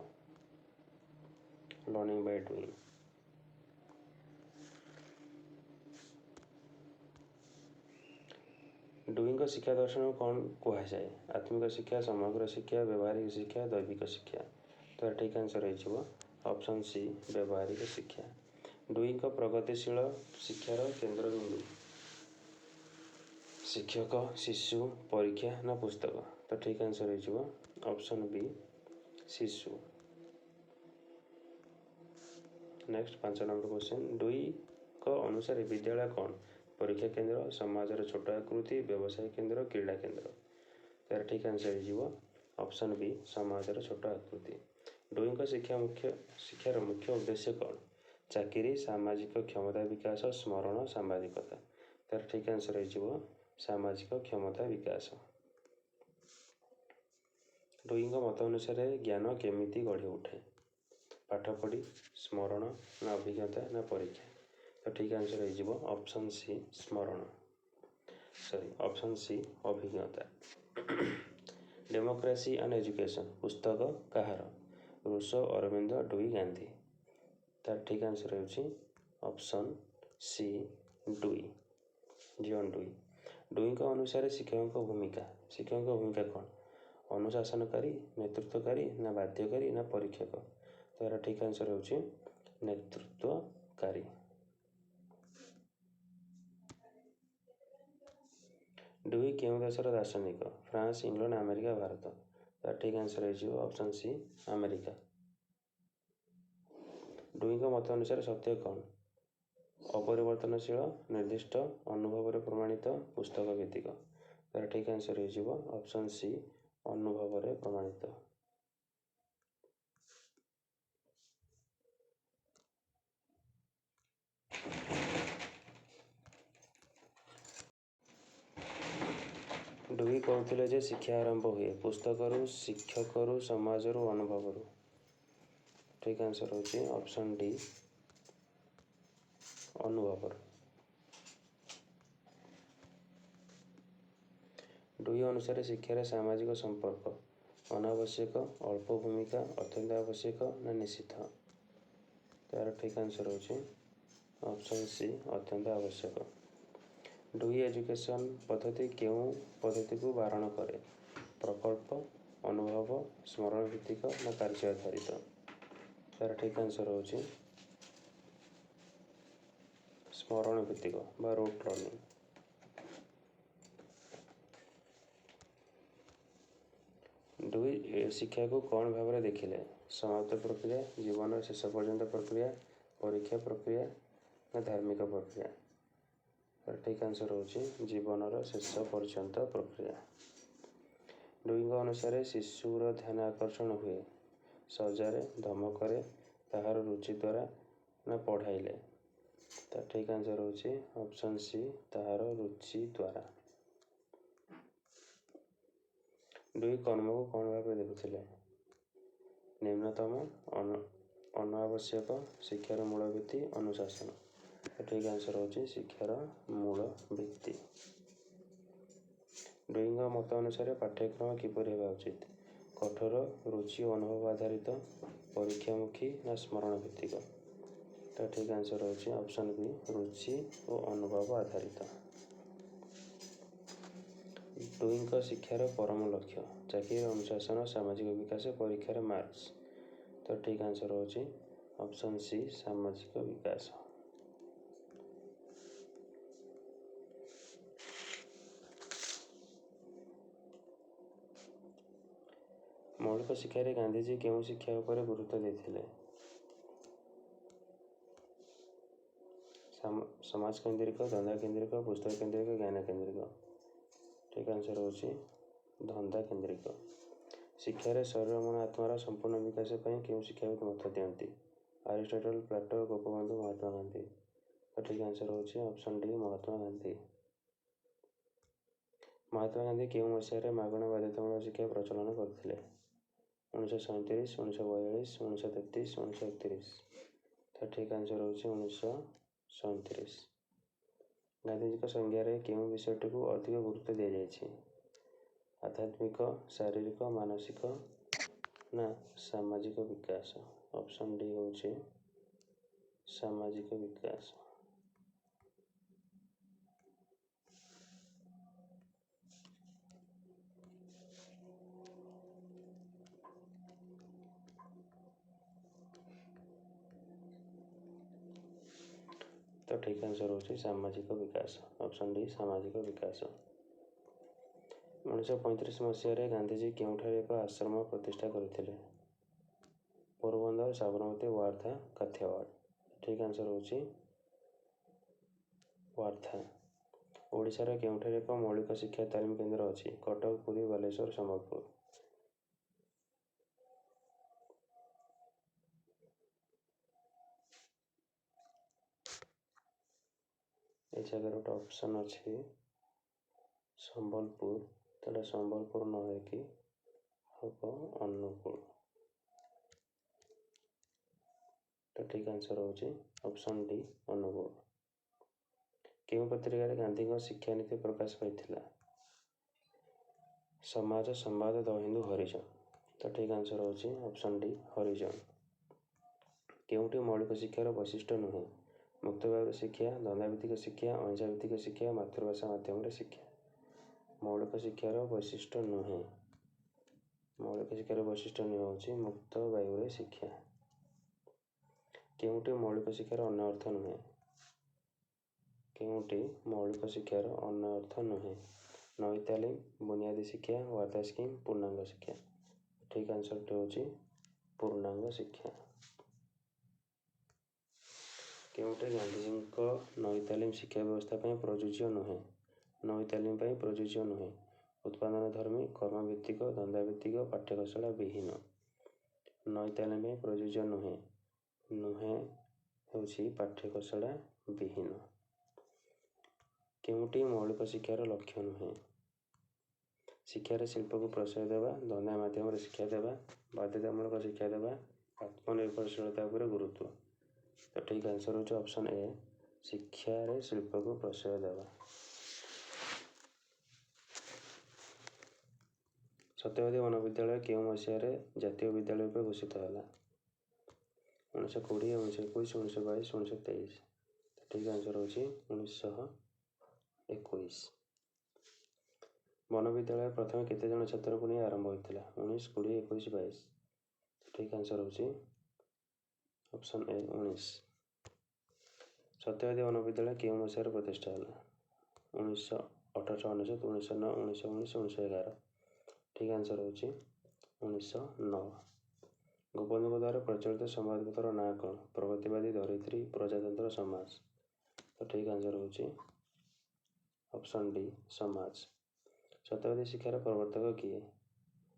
Learning by doing. ଡୁଇଙ୍କ ଶିକ୍ଷା ଦର୍ଶନକୁ କ'ଣ କୁହାଯାଏ? ଆତ୍ମିକ ଶିକ୍ଷା, ସମଗ୍ର ଶିକ୍ଷା, ବ୍ୟବହାରିକ ଶିକ୍ଷା, ଦୈବିକ ଶିକ୍ଷା। ତାର ଠିକ୍ ଆନ୍ସର୍ ହେଇଯିବ ଅପସନ୍ ସି, ବ୍ୟବହାରିକ ଶିକ୍ଷା। ଡୁଇଙ୍କ ପ୍ରଗତିଶୀଳ ଶିକ୍ଷାର କେନ୍ଦ୍ରବିନ୍ଦୁ? ଶିକ୍ଷକ, ଶିଶୁ, ପରୀକ୍ଷା ନା ପୁସ୍ତକ? ତ ଠିକ୍ ଆନ୍ସର୍ ହେଇଯିବ ଅପସନ୍ ବି, ଶିଶୁ। ନେକ୍ସଟ, 5 ନମ୍ବର କ୍ୱେଶ୍ଚନ୍, ଡୁଇଙ୍କ ଅନୁସାରେ ବିଦ୍ୟାଳୟ କ'ଣ? ପରୀକ୍ଷା କେନ୍ଦ୍ର, ସମାଜର ଛୋଟ ଆକୃତି, ବ୍ୟବସାୟ କେନ୍ଦ୍ର, କ୍ରୀଡ଼ା କେନ୍ଦ୍ର। ତାର ଠିକ୍ ଆନ୍ସର୍ ହେଇଯିବ ଅପସନ୍ ବି, ସମାଜର ଛୋଟ ଆକୃତି। ଡୁଇଙ୍କ ଶିକ୍ଷାର ମୁଖ୍ୟ ଉଦ୍ଦେଶ୍ୟ କ'ଣ? ଚାକିରି, ସାମାଜିକ କ୍ଷମତା ବିକାଶ, ସ୍ମରଣ, ସାମ୍ବାଦିକତା। ତାର ଠିକ୍ ଆନ୍ସର୍ ହେଇଯିବ ସାମାଜିକ କ୍ଷମତା ବିକାଶ। ଡୁଇଙ୍କ ମତ ଅନୁସାରେ ଜ୍ଞାନ କେମିତି ଗଢ଼ି ଉଠେ? ପାଠ ପଢ଼ି, ସ୍ମରଣ ନା ଅଭିଜ୍ଞତା ନା ପରୀକ୍ଷା? ତ ଠିକ୍ ଆନ୍ସର୍ ହେଇଯିବ ଅପସନ୍ ସି, ସ୍ମରଣ। ଅପସନ୍ ସି, ଅଭିଜ୍ଞତା। ଡେମୋକ୍ରାସି ଆଣ୍ଡ ଏଜୁକେସନ୍ ପୁସ୍ତକ କାହାର? ରୁଷୋ, ଅରବିନ୍ଦ, ଡୁଇ, ଗାନ୍ଧୀ। ତାର ଠିକ୍ ଆନ୍ସର୍ ହେଉଛି ଅପସନ୍ ସି ଡୁଇ, ଜନ୍ ଡୁଇ। ଡୁଇଙ୍କ ଅନୁସାରେ ଶିକ୍ଷକଙ୍କ ଭୂମିକା କ'ଣ? ଅନୁଶାସନକାରୀ, ନେତୃତ୍ୱକାରୀ, ନା ବାଧ୍ୟକାରୀ, ନା ପରୀକ୍ଷକ? ତ ଏହାର ଠିକ୍ ଆନ୍ସର୍ ହେଉଛି ନେତୃତ୍ୱକାରୀ। ଡୁଇ କେଉଁ ଦେଶର ଦାର୍ଶନିକ? France, England, America, Bharat? ତାର ଠିକ୍ ଆନ୍ସର୍ ହେଇଯିବ ଅପସନ୍ ସି ଆମେରିକା। ଡୁଇଙ୍କ ମତ ଅନୁସାରେ ସତ୍ୟ କ'ଣ? ଅପରିବର୍ତ୍ତନଶୀଳ, ନିର୍ଦ୍ଦିଷ୍ଟ, ଅନୁଭବରେ ପ୍ରମାଣିତ, ପୁସ୍ତକ ଭିତ୍ତିକ? ତାର ଠିକ୍ ଆନ୍ସର୍ ହେଇଯିବ ଅପସନ୍ ସି ଅନୁଭବରେ ପ୍ରମାଣିତ। ଡୁଇ କହୁଥିଲେ ଯେ ଶିକ୍ଷା ଆରମ୍ଭ ହୁଏ ପୁସ୍ତକରୁ, ଶିକ୍ଷକରୁ, ସମାଜରୁ, ଅନୁଭବରୁ? ଠିକ୍ ଆନ୍ସର୍ ହେଉଛି ଅପସନ୍ ଡି ଅନୁଭବରୁ। ଡୁଇ ଅନୁସାରେ ଶିକ୍ଷାରେ ସାମାଜିକ ସମ୍ପର୍କ ଅନାବଶ୍ୟକ, ଅଳ୍ପ ଭୂମିକା, ଅତ୍ୟନ୍ତ ଆବଶ୍ୟକ, ନା ନିଷିଦ୍ଧ? ତାର ଠିକ୍ ଆନ୍ସର୍ ହେଉଛି ଅପସନ୍ ସି ଅତ୍ୟନ୍ତ ଆବଶ୍ୟକ। ଡୁଇ ଏଜୁକେସନ୍ ପଦ୍ଧତି କେଉଁ ପଦ୍ଧତିକୁ ବାରଣ କରେ? ପ୍ରକଳ୍ପ, ଅନୁଭବ, ସ୍ମରଣ ଭିତ୍ତିକ, ନା କାର୍ଯ୍ୟ ଆଧାରିତ? ତାର ଠିକ୍ ଆନ୍ସର୍ ହେଉଛି ସ୍ମରଣ ଭିତ୍ତିକ ବା ରୁଟ୍ ଲର୍ଣ୍ଣିଂ। ଡୁଇ ଶିକ୍ଷାକୁ କ'ଣ ଭାବରେ ଦେଖିଲେ? ସମାପ୍ତ ପ୍ରକ୍ରିୟା, ଜୀବନର ଶେଷ ପର୍ଯ୍ୟନ୍ତ ପ୍ରକ୍ରିୟା, ପରୀକ୍ଷା ପ୍ରକ୍ରିୟା, ନା ଧାର୍ମିକ ପ୍ରକ୍ରିୟା? ତାର ଠିକ୍ ଆନ୍ସର୍ ହେଉଛି ଜୀବନର ଶେଷ ପର୍ଯ୍ୟନ୍ତ ପ୍ରକ୍ରିୟା। ଡୁଇଙ୍କ ଅନୁସାରେ ଶିଶୁର ଧ୍ୟାନ ଆକର୍ଷଣ ହୁଏ ସଜାରେ, ଧମକରେ, ତାହାର ରୁଚି ଦ୍ୱାରା, ନା ପଢ଼ାଇଲେ? ତାର ଠିକ୍ ଆନ୍ସର୍ ହେଉଛି ଅପସନ୍ ସି ତାହାର ରୁଚି ଦ୍ୱାରା। ଡୁଇ କର୍ମକୁ କ'ଣ ଭାବରେ ଦେଖୁଥିଲେ? ନିମ୍ନତମ, ଅନାବଶ୍ୟକ, ଶିକ୍ଷାର ମୂଳ ଭିତ୍ତି, ଅନୁଶାସନ? ଠିକ୍ ଆନ୍ସର୍ ହେଉଛି ଶିକ୍ଷାର ମୂଳ ଭିତ୍ତି। ଡୁଇଙ୍କ ମତ ଅନୁସାରେ ପାଠ୍ୟକ୍ରମ କିପରି ହେବା ଉଚିତ? କଠୋର, ରୁଚି ଓ ଅନୁଭବ ଆଧାରିତ, ପରୀକ୍ଷାମୁଖୀ, ନା ସ୍ମରଣ ଭିତ୍ତିକ? ତା ଠିକ୍ ଆନ୍ସର୍ ହେଉଛି ଅପସନ୍ ବି ରୁଚି ଓ ଅନୁଭବ ଆଧାରିତ। ଡୁଇଙ୍କ ଶିକ୍ଷାର ପରମ ଲକ୍ଷ୍ୟ ଚାକିରି, ଅନୁଶାସନ, ସାମାଜିକ ବିକାଶ, ପରୀକ୍ଷାର ମାର୍କସ୍? ତ ଠିକ୍ ଆନ୍ସର୍ ହେଉଛି ଅପସନ୍ ସି ସାମାଜିକ ବିକାଶ। ମୌଳିକ ଶିକ୍ଷାରେ ଗାନ୍ଧିଜୀ କେଉଁ ଶିକ୍ଷା ଉପରେ ଗୁରୁତ୍ୱ ଦେଇଥିଲେ? ସମାଜ କେନ୍ଦ୍ରିକ, ଧନ୍ଦା କେନ୍ଦ୍ରିକ, ପୁସ୍ତକ କେନ୍ଦ୍ରିକ, ଜ୍ଞାନ କେନ୍ଦ୍ରିକ? ଠିକ୍ ଆନ୍ସର୍ ହେଉଛି ଧନ୍ଦା କେନ୍ଦ୍ରିକ। ଶିକ୍ଷାରେ ଶରୀର, ମନ, ଆତ୍ମାର ସମ୍ପୂର୍ଣ୍ଣ ବିକାଶ ପାଇଁ କେଉଁ ଶିକ୍ଷାବିତ୍ ମତ ଦିଅନ୍ତି? Aristotle, Plato, Gopabandhu, Mahatma Gandhi? ଠିକ୍ ଆନ୍ସର୍ ହେଉଛି ଅପସନ୍ ଡି ମହାତ୍ମା ଗାନ୍ଧୀ। ମହାତ୍ମା ଗାନ୍ଧୀ କେଉଁ ମସିହାରେ ମାଗଣା ବାଧ୍ୟତାମୂଳକ ଶିକ୍ଷା ପ୍ରଚଳନ କରିଥିଲେ? 1937, 1942, 1933, 1931? ତ ଠିକ୍ ଆନ୍ସର୍ ହେଉଛି 1937। ଗାନ୍ଧିଜୀଙ୍କ ସଂଜ୍ଞାରେ କେଉଁ ବିଷୟଟିକୁ ଅଧିକ ଗୁରୁତ୍ୱ ଦିଆଯାଇଛି? ଆଧ୍ୟାତ୍ମିକ, ଶାରୀରିକ, ମାନସିକ, ନା ସାମାଜିକ ବିକାଶ? ଅପସନ୍ ଡି ହେଉଛି ସାମାଜିକ ବିକାଶ। ତ ଠିକ୍ ଆନ୍ସର୍ ହେଉଛି ସାମାଜିକ ବିକାଶ ଅପସନ୍ ଡି ସାମାଜିକ ବିକାଶ। 1935 ମସିହାରେ ଗାନ୍ଧିଜୀ କେଉଁଠାରେ ଏକ ଆଶ୍ରମ ପ୍ରତିଷ୍ଠା କରିଥିଲେ? ପୋରବନ୍ଦର, ସାବରମତୀ, ୱାର୍ଧା, କାଥିଆୱାଡ଼? ଠିକ୍ ଆନ୍ସର୍ ହେଉଛି ୱାର୍ଧା। ଓଡ଼ିଶାର କେଉଁଠାରେ ଏକ ମୌଳିକ ଶିକ୍ଷା ତାଲିମ କେନ୍ଦ୍ର ଅଛି? କଟକ, ପୁରୀ, ବାଲେଶ୍ୱର, ସମ୍ବଲପୁର? ଏ ଜାଗାରେ ଗୋଟେ ଅପସନ୍ ଅଛି ସମ୍ବଲପୁର, ତାହେଲେ ସମ୍ବଲପୁର ନ ହେଇକି ହେବ ଅନୁଗୁଳ। ତ ଠିକ୍ ଆନ୍ସର୍ ହେଉଛି ଅପସନ୍ ଡି ଅନୁଗୁଳ। କେଉଁ ପତ୍ରିକାରେ ଗାନ୍ଧୀଙ୍କ ଶିକ୍ଷାନୀତି ପ୍ରକାଶ ପାଇଥିଲା? ସମାଜ, ସମ୍ବାଦ, ଦ ହିନ୍ଦୁ, ହରିଜନ? ତ ଠିକ୍ ଆନ୍ସର୍ ହେଉଛି ଅପସନ୍ ଡି ହରିଜନ। କେଉଁଠି ମୌଳିକ ଶିକ୍ଷାର ବୈଶିଷ୍ଟ୍ୟ ନୁହେଁ? ମୁକ୍ତ ଭାବରେ ଶିକ୍ଷା, ଧନ୍ଦାଭିତ୍ତିକ ଶିକ୍ଷା, ଅହିଂସା ଭିତ୍ତିକ ଶିକ୍ଷା, ମାତୃଭାଷା ମାଧ୍ୟମରେ ଶିକ୍ଷା। ମୌଳିକ ଶିକ୍ଷାର ବୈଶିଷ୍ଟ୍ୟ ନୁହେଁ। ମୌଳିକ ଶିକ୍ଷାର ବୈଶିଷ୍ଟ୍ୟ ହେଉଛି ମୁକ୍ତ ବାୟୁରେ ଶିକ୍ଷା। କେଉଁଟି ମୌଳିକ ଶିକ୍ଷାର ଅନ୍ୟ ଅର୍ଥ ନୁହେଁ? କେଉଁଟି ମୌଳିକ ଶିକ୍ଷାର ଅନ୍ୟ ଅର୍ଥ ନୁହେଁ? ନଈ ତାଲିମ, ବୁନିୟାଦୀ ଶିକ୍ଷା, ୱାର୍ଦ୍ଧା ସ୍କିମ୍, ପୂର୍ଣ୍ଣାଙ୍ଗ ଶିକ୍ଷା। ଠିକ୍ ଆନ୍ସରଟି ହେଉଛି ପୂର୍ଣ୍ଣାଙ୍ଗ ଶିକ୍ଷା। କେଉଁଟି ଗାନ୍ଧିଜୀଙ୍କ ନଈ ତାଲିମ ଶିକ୍ଷା ବ୍ୟବସ୍ଥା ପାଇଁ ପ୍ରଯୁଜ୍ୟ ନୁହେଁ? ନଈ ତାଲିମ ପାଇଁ ପ୍ରଯୁଜ୍ୟ ନୁହେଁ। ଉତ୍ପାଦନ ଧର୍ମୀ, କର୍ମଭିତ୍ତିକ, ଧନ୍ଦାଭିତ୍ତିକ, ପାଠ୍ୟଶାଳା ବିହୀନ। ନଈ ତାଲିମ ପାଇଁ ପ୍ରଯୁଜ୍ୟ ନୁହେଁ। ନୁହେଁ ହେଉଛି ପାଠ୍ୟଶାଳା ବିହୀନ। କେଉଁଟି ମୌଳିକ ଶିକ୍ଷାର ଲକ୍ଷ୍ୟ ନୁହେଁ? ଶିକ୍ଷାରେ ଶିଳ୍ପକୁ ପ୍ରଶ୍ରୟ ଦେବା, ଧନ୍ଦା ମାଧ୍ୟମରେ ଶିକ୍ଷା ଦେବା, ବାଧ୍ୟତାମୂଳକ ଶିକ୍ଷା ଦେବା, ଆତ୍ମନିର୍ଭରଶୀଳତା ଉପରେ ଗୁରୁତ୍ୱ। ତ ଠିକ୍ ଆନ୍ସର ହେଉଛି ଅପସନ୍ ଏ, ଶିକ୍ଷାରେ ଶିଳ୍ପକୁ ପ୍ରଶ୍ରୟ ଦେବା। ସତ୍ୟବାଦୀ ବନବିଦ୍ୟାଳୟ କେଉଁ ମସିହାରେ ଜାତୀୟ ବିଦ୍ୟାଳୟ ରୂପେ ଘୋଷିତ ହେଲା? 1920, 1921, 1922, 1923। ଠିକ୍ ଆନ୍ସର ହେଉଛି 1921। ବନବିଦ୍ୟାଳୟ ପ୍ରଥମେ କେତେ ଜଣ ଛାତ୍ରଙ୍କୁ ନେଇ ଆରମ୍ଭ ହୋଇଥିଲା? 19, 20, 21, 22। ଠିକ୍ ଆନ୍ସର ହେଉଛି ଅପସନ୍ ଏ 19। ସତ୍ୟବାଦୀ ବନବିଦ୍ୟାଳୟ କେଉଁ ମସିହାରେ ପ୍ରତିଷ୍ଠା ହେଲା? 1899, 1909, 1919, 1911। ଠିକ୍ ଆନ୍ସର ହେଉଛି 1909। ଗୋପବନ୍ଧୁଙ୍କ ଦ୍ୱାରା ପ୍ରଚଳିତ ସମ୍ବାଦପତ୍ରର ନାଁ କ'ଣ? ପ୍ରଗତିବାଦୀ, ଧରିତ୍ରୀ, ପ୍ରଜାତନ୍ତ୍ର, ସମାଜ। ତ ଠିକ୍ ଆନ୍ସର ହେଉଛି ଅପସନ୍ ଡି, ସମାଜ। ସତ୍ୟବାଦୀ ଶିକ୍ଷାର ପ୍ରବର୍ତ୍ତକ କିଏ?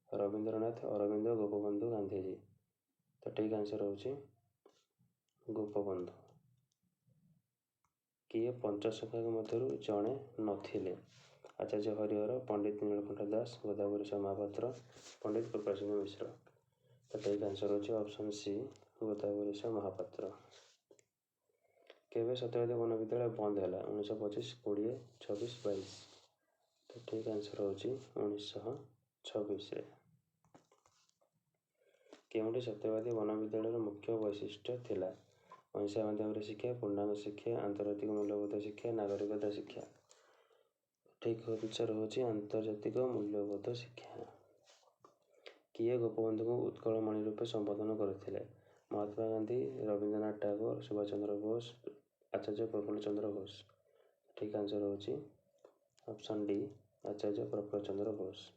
ରବୀନ୍ଦ୍ରନାଥ, ଅରବିନ୍ଦ, ଗୋପବନ୍ଧୁ, ଗାନ୍ଧୀଜୀ। ତ ଠିକ୍ ଆନ୍ସର ହେଉଛି ଗୋପବନ୍ଧୁ। କିଏ ପଞ୍ଚସଖାଙ୍କ ମଧ୍ୟରୁ ଜଣେ ନଥିଲେ? ଆଚାର୍ଯ୍ୟ ହରିହର, ପଣ୍ଡିତ ନୀଳକଣ୍ଠ ଦାସ, ଗୋଦାବରୀଶ ମହାପାତ୍ର, ପଣ୍ଡିତ କୃପାଚାନ୍ଦ ମିଶ୍ର। ତ ଠିକ୍ ଆନ୍ସର ହେଉଛି ଅପସନ୍ ସି, ଗୋଦାବରୀଶ ମହାପାତ୍ର। କେବେ ସତ୍ୟବାଦୀ ବନବିଦ୍ୟାଳୟ ବନ୍ଦ ହେଲା? 1925, 20, 26, 22। ତ ଠିକ୍ ଆନ୍ସର ହେଉଛି 1926ରେ। କେଉଁଠି ସତ୍ୟବାଦୀ ବନବିଦ୍ୟାଳୟର ମୁଖ୍ୟ ବୈଶିଷ୍ଟ୍ୟ ଥିଲା? ଅହିଂସା ମାଧ୍ୟମରେ ଶିକ୍ଷା, ପୂର୍ଣ୍ଣାଙ୍ଗ ଶିକ୍ଷା, ଆନ୍ତର୍ଜାତିକ ମୂଲ୍ୟବୋଧ ଶିକ୍ଷା, ନାଗରିକତା ଶିକ୍ଷା। ଠିକ୍ ଆନ୍ସର ହେଉଛି ଆନ୍ତର୍ଜାତିକ ମୂଲ୍ୟବୋଧ ଶିକ୍ଷା। କିଏ ଗୋପବନ୍ଧୁଙ୍କୁ ଉତ୍କଳମଣି ରୂପେ ସମ୍ବୋଧନ କରିଥିଲେ? ମହାତ୍ମା ଗାନ୍ଧୀ, ରବୀନ୍ଦ୍ରନାଥ ଟାଗୋର, ସୁଭାଷ ଚନ୍ଦ୍ର ବୋଷ, ଆଚାର୍ଯ୍ୟ ପ୍ରଫୁଲ୍ଲ ଚନ୍ଦ୍ର ଘୋଷ। ଠିକ୍ ଆନ୍ସର ହେଉଛି ଅପସନ୍ ଡି, ଆଚାର୍ଯ୍ୟ ପ୍ରଫୁଲ୍ଲ ଚନ୍ଦ୍ର ଘୋଷ।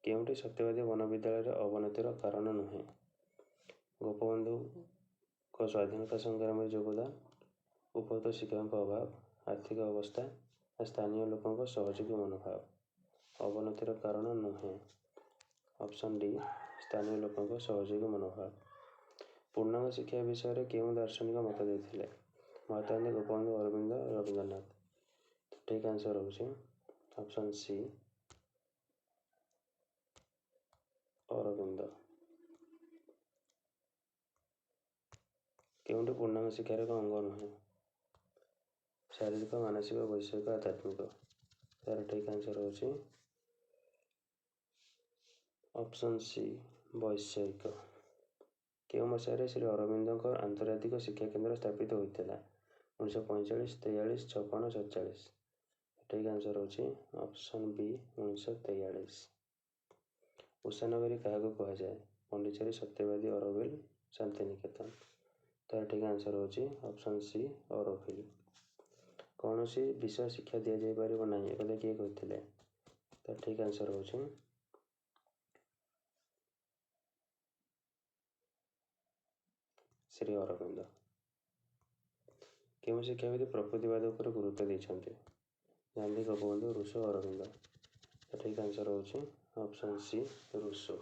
କେଉଁଟି ସତ୍ୟବାଦୀ ବନବିଦ୍ୟାଳୟର ଅବନତିର କାରଣ ନୁହେଁ? ଗୋପବନ୍ଧୁଙ୍କ ସ୍ୱାଧୀନତା ସଂଗ୍ରାମରେ ଯୋଗଦାନ, ଉପଯୁକ୍ତ ଶିକ୍ଷକଙ୍କ ଅଭାବ, ଆର୍ଥିକ ଅବସ୍ଥା, ସ୍ଥାନୀୟ ଲୋକଙ୍କ ସହଯୋଗୀ ମନୋଭାବ। ଅବନତିର କାରଣ ନୁହେଁ। ଅପସନ୍ ଡି, ସ୍ଥାନୀୟ ଲୋକଙ୍କ ସହଯୋଗୀ ମନୋଭାବ। ପୂର୍ଣ୍ଣାଙ୍ଗ ଶିକ୍ଷା ବିଷୟରେ କେଉଁ ଦାର୍ଶନିକ ମତ ଦେଇଥିଲେ? ମହାତ୍ମା ଗାନ୍ଧୀ, ଗୋପବନ୍ଧୁ, ଅରବିନ୍ଦ, ରବୀନ୍ଦ୍ରନାଥ। ଠିକ୍ ଆନ୍ସର ହେଉଛି ଅପସନ୍ ସି, ଅରବିନ୍ଦ। କେଉଁଠି ପୂର୍ଣ୍ଣାଙ୍ଗ ଶିକ୍ଷାର ଏକ ଅଙ୍ଗ ନୁହେଁ? ଶାରୀରିକ, ମାନସିକ, ବୈଷୟିକ, ଆଧ୍ୟାତ୍ମିକ। ତାର ଠିକ୍ ଆନ୍ସର ହେଉଛି ଅପସନ୍ ସି, ବୈଷୟିକ। କେଉଁ ମସିହାରେ ଶ୍ରୀ ଅରବିନ୍ଦଙ୍କ ଆନ୍ତର୍ଜାତିକ ଶିକ୍ଷା କେନ୍ଦ୍ର ସ୍ଥାପିତ ହୋଇଥିଲା? 1945, 43, 56, 47। ଠିକ୍ ଆନ୍ସର ହେଉଛି ଅପସନ୍ ବି, 1943। ଉଷାନଗରୀ କାହାକୁ କୁହାଯାଏ? ପଣ୍ଡିଚେରୀ, ସତ୍ୟବାଦୀ, ଅରୋଭିଲ, ଶାନ୍ତିନିକେତନ। ତାର ଠିକ୍ ଆନ୍ସର ହେଉଛି ଅପସନ୍ ସି, ଅରୋଭିଲ। କୌଣସି ବିଷୟ ଶିକ୍ଷା ଦିଆଯାଇପାରିବ ନାହିଁ ଏକଥା କିଏ କହିଥିଲେ? ତାର ଠିକ୍ ଆନ୍ସର ହେଉଛି ଶ୍ରୀ ଅରବିନ୍ଦ। କେଉଁ ଶିକ୍ଷାବିତ ପ୍ରକୃତିବାଦ ଉପରେ ଗୁରୁତ୍ୱ ଦେଇଛନ୍ତି? ଗାନ୍ଧୀ, ଗୋପବନ୍ଧୁ, ରୁସୋ, ଅରବିନ୍ଦ। ଠିକ୍ ଆନ୍ସର ହେଉଛି ଅପସନ୍ ସି, ରୁସୋ।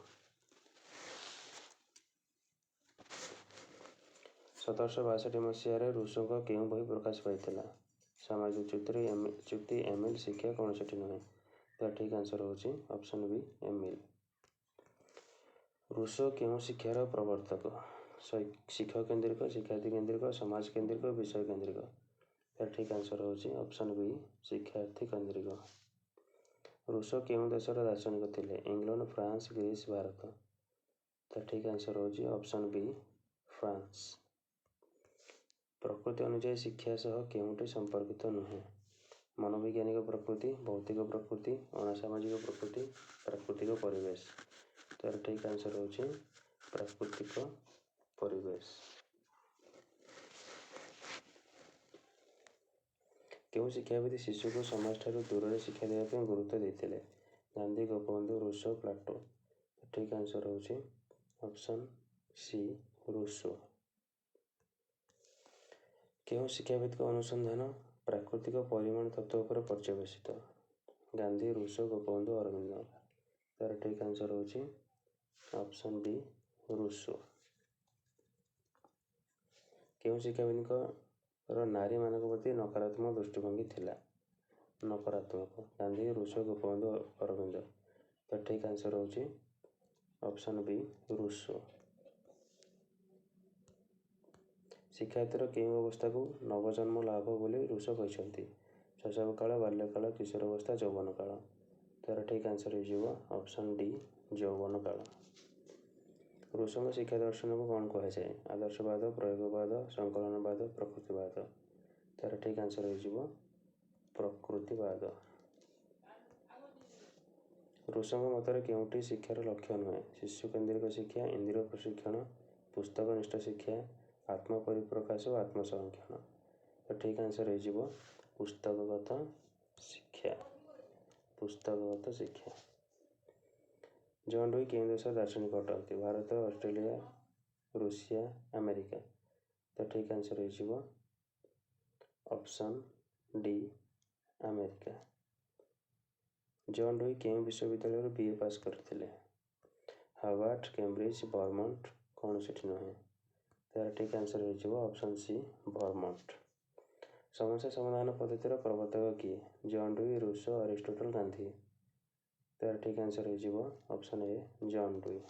1762 ମସିହାରେ ରୁସୋଙ୍କ କେଉଁ ବହି ପ୍ରକାଶ ପାଇଥିଲା? ସାମାଜିକ ଚୁକ୍ତି, ଏମିଲ, ଶିକ୍ଷା, କୌଣସିଟି ନୁହେଁ। ତାର ଠିକ୍ ଆନ୍ସର ହେଉଛି ଅପସନ୍ ବି, ଏମିଲ। ରୁସୋ କେଉଁ ଶିକ୍ଷାର ପ୍ରବର୍ତ୍ତକ? ଶିକ୍ଷକ କେନ୍ଦ୍ରିକ, ଶିକ୍ଷାର୍ଥୀ କେନ୍ଦ୍ରିକ, ସମାଜ କେନ୍ଦ୍ରିକ, ବିଷୟ କେନ୍ଦ୍ରିକ। ତାର ଠିକ୍ ଆନ୍ସର ହେଉଛି ଅପସନ୍ ବି, ଶିକ୍ଷାର୍ଥୀ କେନ୍ଦ୍ରିକ। ରୁସୋ କେଉଁ ଦେଶର ଦାର୍ଶନିକ ଥିଲେ? England, France, Greece, Bharat. ତ ତ ଠିକ୍ ଆନ୍ସର୍ ହେଉଛି ଅପସନ୍ ବି ଫ୍ରାନ୍ସ। ପ୍ରକୃତି ଅନୁଯାୟୀ ଶିକ୍ଷା ସହ କେଉଁଟି ସମ୍ପର୍କିତ ନୁହେଁ? ମନୋବୈଜ୍ଞାନିକ ପ୍ରକୃତି, ଭୌତିକ ପ୍ରକୃତି, ଅଣସାମାଜିକ ପ୍ରକୃତି, ପ୍ରାକୃତିକ ପରିବେଶ। ତାର ଠିକ୍ ଆନ୍ସର୍ ହେଉଛି ପ୍ରାକୃତିକ ପରିବେଶ। କେଉଁ ଶିକ୍ଷାବିତ ଶିଶୁକୁ ସମାଜଠାରୁ ଦୂରରେ ଶିକ୍ଷା ଦେବା ପାଇଁ ଗୁରୁତ୍ୱ ଦେଇଥିଲେ? Gandhi, Gopabandhu, Rossouw, Plato. ଠିକ୍ ଆନ୍ସର୍ ହେଉଛି ଅପସନ୍ ସି ରୁସୋ। କେଉଁ ଶିକ୍ଷାବିତଙ୍କ ଅନୁସନ୍ଧାନ ପ୍ରାକୃତିକ ପରିମାଣ ତତ୍ତ୍ୱ ଉପରେ ପର୍ଯ୍ୟବେସିତ? ଗାନ୍ଧୀ, ରୁସୋ, ଗୋପବନ୍ଧୁ, ଅରବିନ୍ଦ। ତାର ଠିକ୍ ଆନ୍ସର୍ ହେଉଛି ଅପସନ୍ ଡି ରୁସୋ। କେଉଁ ଶିକ୍ଷାବିତଙ୍କର ନାରୀମାନଙ୍କ ପ୍ରତି ନକାରାତ୍ମକ ଦୃଷ୍ଟିଭଙ୍ଗୀ ଥିଲା? ନକାରାତ୍ମକ। ଗାନ୍ଧୀ, ରୁସୋ, ଗୋପବନ୍ଧୁ, ଅରବିନ୍ଦ। ତାର ଠିକ୍ ଆନ୍ସର୍ ହେଉଛି ଅପସନ୍ ବି ରୁସୋ। ଶିକ୍ଷାର୍ଥୀର କେଉଁ ଅବସ୍ଥାକୁ ନବଜନ୍ମ ଲାଭ ବୋଲି ରୁସୋ କହିଛନ୍ତି? ଶୈଶବ କାଳ, ବାଲ୍ୟକାଳ, କିଶୋରାବସ୍ଥା, ଯୌବନ କାଳ। ତାର ଠିକ୍ ଆନ୍ସର୍ ହେଇଯିବ ଅପସନ୍ ଡି ଯୌବନ କାଳ। ରୁସୋଙ୍କ ଶିକ୍ଷା ଦର୍ଶନକୁ କ'ଣ କୁହାଯାଏ? ଆଦର୍ଶବାଦ, ପ୍ରୟୋଗବାଦ, ସଂକଳନବାଦ, ପ୍ରକୃତିବାଦ। ତାର ଠିକ୍ ଆନ୍ସର୍ ହେଇଯିବ ପ୍ରକୃତିବାଦ। ରୁସୋଙ୍କ ମତରେ କେଉଁଟି ଶିକ୍ଷାର ଲକ୍ଷ୍ୟ ନୁହେଁ? ଶିଶୁ କେନ୍ଦ୍ରିକ ଶିକ୍ଷା, ଇନ୍ଦ୍ରିୟ ପ୍ରଶିକ୍ଷଣ, ପୁସ୍ତକନିଷ୍ଠ ଶିକ୍ଷା, ଆତ୍ମପରିପ୍ରକାଶ ଓ ଆତ୍ମସଂରକ୍ଷଣ। ତ ଠିକ୍ ଆନ୍ସର୍ ହେଇଯିବ ପୁସ୍ତକଗତ ଶିକ୍ଷା। ପୁସ୍ତକଗତ ଶିକ୍ଷା। ଜନ୍ ଡୁଇ କେଉଁ ଦେଶର ଦାର୍ଶନିକ ଅଟନ୍ତି? Bharat, Australia, Russia, America. ତ ଠିକ୍ ଆନ୍ସର୍ ହେଇଯିବ ଅପସନ୍ ଡି ଆମେରିକା। ଜନ୍ ଡୁଇ କେଉଁ ବିଶ୍ୱବିଦ୍ୟାଳୟରୁ BA ପାସ୍ କରିଥିଲେ? ହାର୍ଭାର୍ଡ, କେମ୍ବ୍ରିଜ୍, ଭର୍ମଣ୍ଟ, କ'ଣ ସେଠି ନୁହେଁ? ତାର ଠିକ୍ ଆନ୍ସର୍ ହେଇଯିବ ଅପସନ୍ ସି ଭର୍ମଣ୍ଟ। ସମସ୍ୟା ସମାଧାନ ପଦ୍ଧତିର ପ୍ରବର୍ତ୍ତକ କିଏ? ଜନ୍ ଡୁଇ, ରୁସୋ, ଆରିଷ୍ଟୋଟଲ, ଗାନ୍ଧୀ। ତାର ଠିକ୍ ଆନ୍ସର୍ ହେଇଯିବ ଅପସନ୍ ଏ ଜନ୍ ଡୁଇ।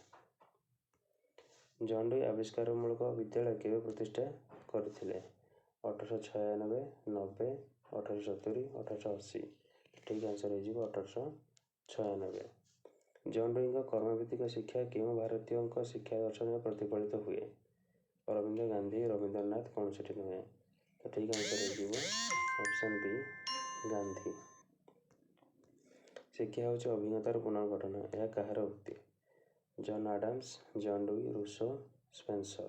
ଜନ୍ ଡୁଇ ଆବିଷ୍କାରମୂଳକ ବିଦ୍ୟାଳୟ କେବେ ପ୍ରତିଷ୍ଠା କରିଥିଲେ? 1896, 90, 1870, 1880। ଠିକ୍ ଆନ୍ସର୍ ହେଇଯିବ 1896। ଜନ୍ ଡୁଇଙ୍କ କର୍ମଭିତ୍ତିକ ଶିକ୍ଷା କେଉଁ ଭାରତୀୟଙ୍କ ଶିକ୍ଷା ଦର୍ଶନରେ ପ୍ରତିଫଳିତ ହୁଏ? ଅରବିନ୍ଦ, ଗାନ୍ଧୀ, ରବୀନ୍ଦ୍ରନାଥ, କ'ଣ ସେଠି ନୁହେଁ? ତ ଠିକ୍ ଆନ୍ସର୍ ହେଇଯିବ ଅପସନ୍ ବି ଗାନ୍ଧୀ। ଶିକ୍ଷା ହେଉଛି ଅଭିଜ୍ଞତାର ପୁନର୍ଗଠନ। ଏହା କାହାର ଉକ୍ତି? ଜନ୍ ଆଡାମ୍ସ, ଜନ୍ ଡୁଇ, ରୁସୋ, ସ୍ପେନ୍ସର।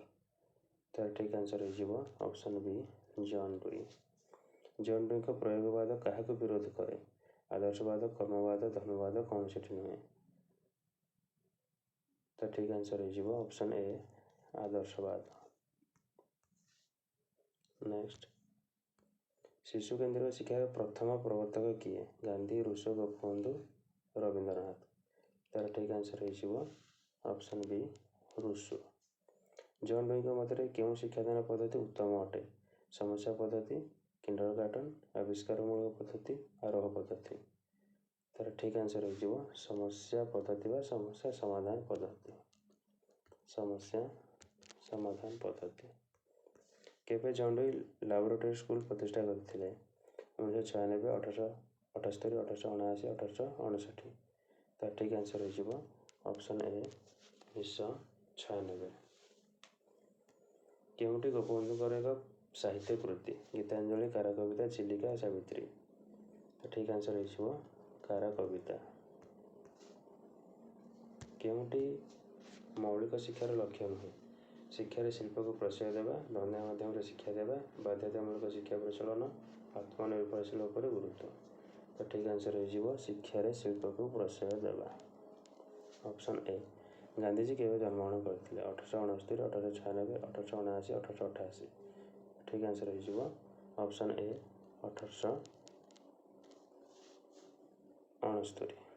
ତାର ଠିକ୍ ଆନ୍ସର୍ ହେଇଯିବ ଅପସନ୍ ବି ଜନ୍ ଡୁଇ। ଜନ୍ ଡୁଇଙ୍କ ପ୍ରୟୋଗବାଦ କାହାକୁ ବିରୋଧ କରେ? ଆଦର୍ଶବାଦ, କର୍ମବାଦ, ଧର୍ମବାଦ, କ'ଣ ସେଠି ନୁହେଁ? ତ ଠିକ୍ ଆନ୍ସର୍ ହେଇଯିବ ଅପସନ୍ ଏ ଆଦର୍ଶବାଦ। ନେକ୍ସଟ, ଶିଶୁ କେନ୍ଦ୍ରିକ ଶିକ୍ଷାର ପ୍ରଥମ ପ୍ରବର୍ତ୍ତକ କିଏ? ଗାନ୍ଧୀ, ରୁସୋ, ଗୋପବନ୍ଧୁ, ରବୀନ୍ଦ୍ରନାଥ। ତାର ଠିକ୍ ଆନ୍ସର୍ ହେଇଯିବ ଅପସନ୍ ବି ରୁସୋ। ଜନ୍ ଡୁଇଙ୍କ ମତରେ କେଉଁ ଶିକ୍ଷାଦାନ ପଦ୍ଧତି ଉତ୍ତମ ଅଟେ? ସମସ୍ୟା ପଦ୍ଧତି, କିଣ୍ଡରଗାର୍ଟନ୍, ଆବିଷ୍କାରମୂଳକ ପଦ୍ଧତି, ଆରୋହ ପଦ୍ଧତି। ତାର ଠିକ୍ ଆନ୍ସର୍ ହେଇଯିବ ସମସ୍ୟା ପଦ୍ଧତି ବା ସମସ୍ୟା ସମାଧାନ ପଦ୍ଧତି। ସମସ୍ୟା ସମାଧାନ ପଦ୍ଧତି। କେବେ ଜନ୍ ଡୁଇ ଲାବୋରେଟୋରୀ ସ୍କୁଲ ପ୍ରତିଷ୍ଠା କରିଥିଲେ? 1996, 1878, 1879, 1859। ତାର ଠିକ୍ ଆନ୍ସର୍ ହେଇଯିବ ଅପସନ୍ ଏ 1996। କେଉଁଟି ଗୋପବନ୍ଧୁଙ୍କର ଏକ ସାହିତ୍ୟ କୃତି? ଗୀତାଞ୍ଜଳି, କାର କବିତା, ଚିଲିକା, ସାବିତ୍ରୀ। ତ ଠିକ୍ ଆନ୍ସର୍ ହେଇଯିବ କାର କବିତା। କେଉଁଟି ମୌଳିକ ଶିକ୍ଷାର ଲକ୍ଷ୍ୟ ନୁହେଁ? ଶିକ୍ଷାରେ ଶିଳ୍ପକୁ ପ୍ରଶ୍ରୟ ଦେବା, ଧନ୍ଦା ମାଧ୍ୟମରେ ଶିକ୍ଷା ଦେବା, ବାଧ୍ୟତାମୂଳକ ଶିକ୍ଷା ପ୍ରଚଳନ, ଆତ୍ମନିର୍ଭରଶୀଳ ଉପରେ ଗୁରୁତ୍ୱ। ତ ଠିକ୍ ଆନ୍ସର୍ ହେଇଯିବ ଶିକ୍ଷାରେ ଶିଳ୍ପକୁ ପ୍ରଶ୍ରୟ ଦେବା। Option A. ଗାନ୍ଧୀଜୀ କେବେ ଜନ୍ମଗ୍ରହଣ କରିଥିଲେ? 1869, 1896, 1879, 1888। ଠିକ୍ ଆନ୍ସର୍ ହେଇଯିବ ଅପସନ୍ ଏ 1869।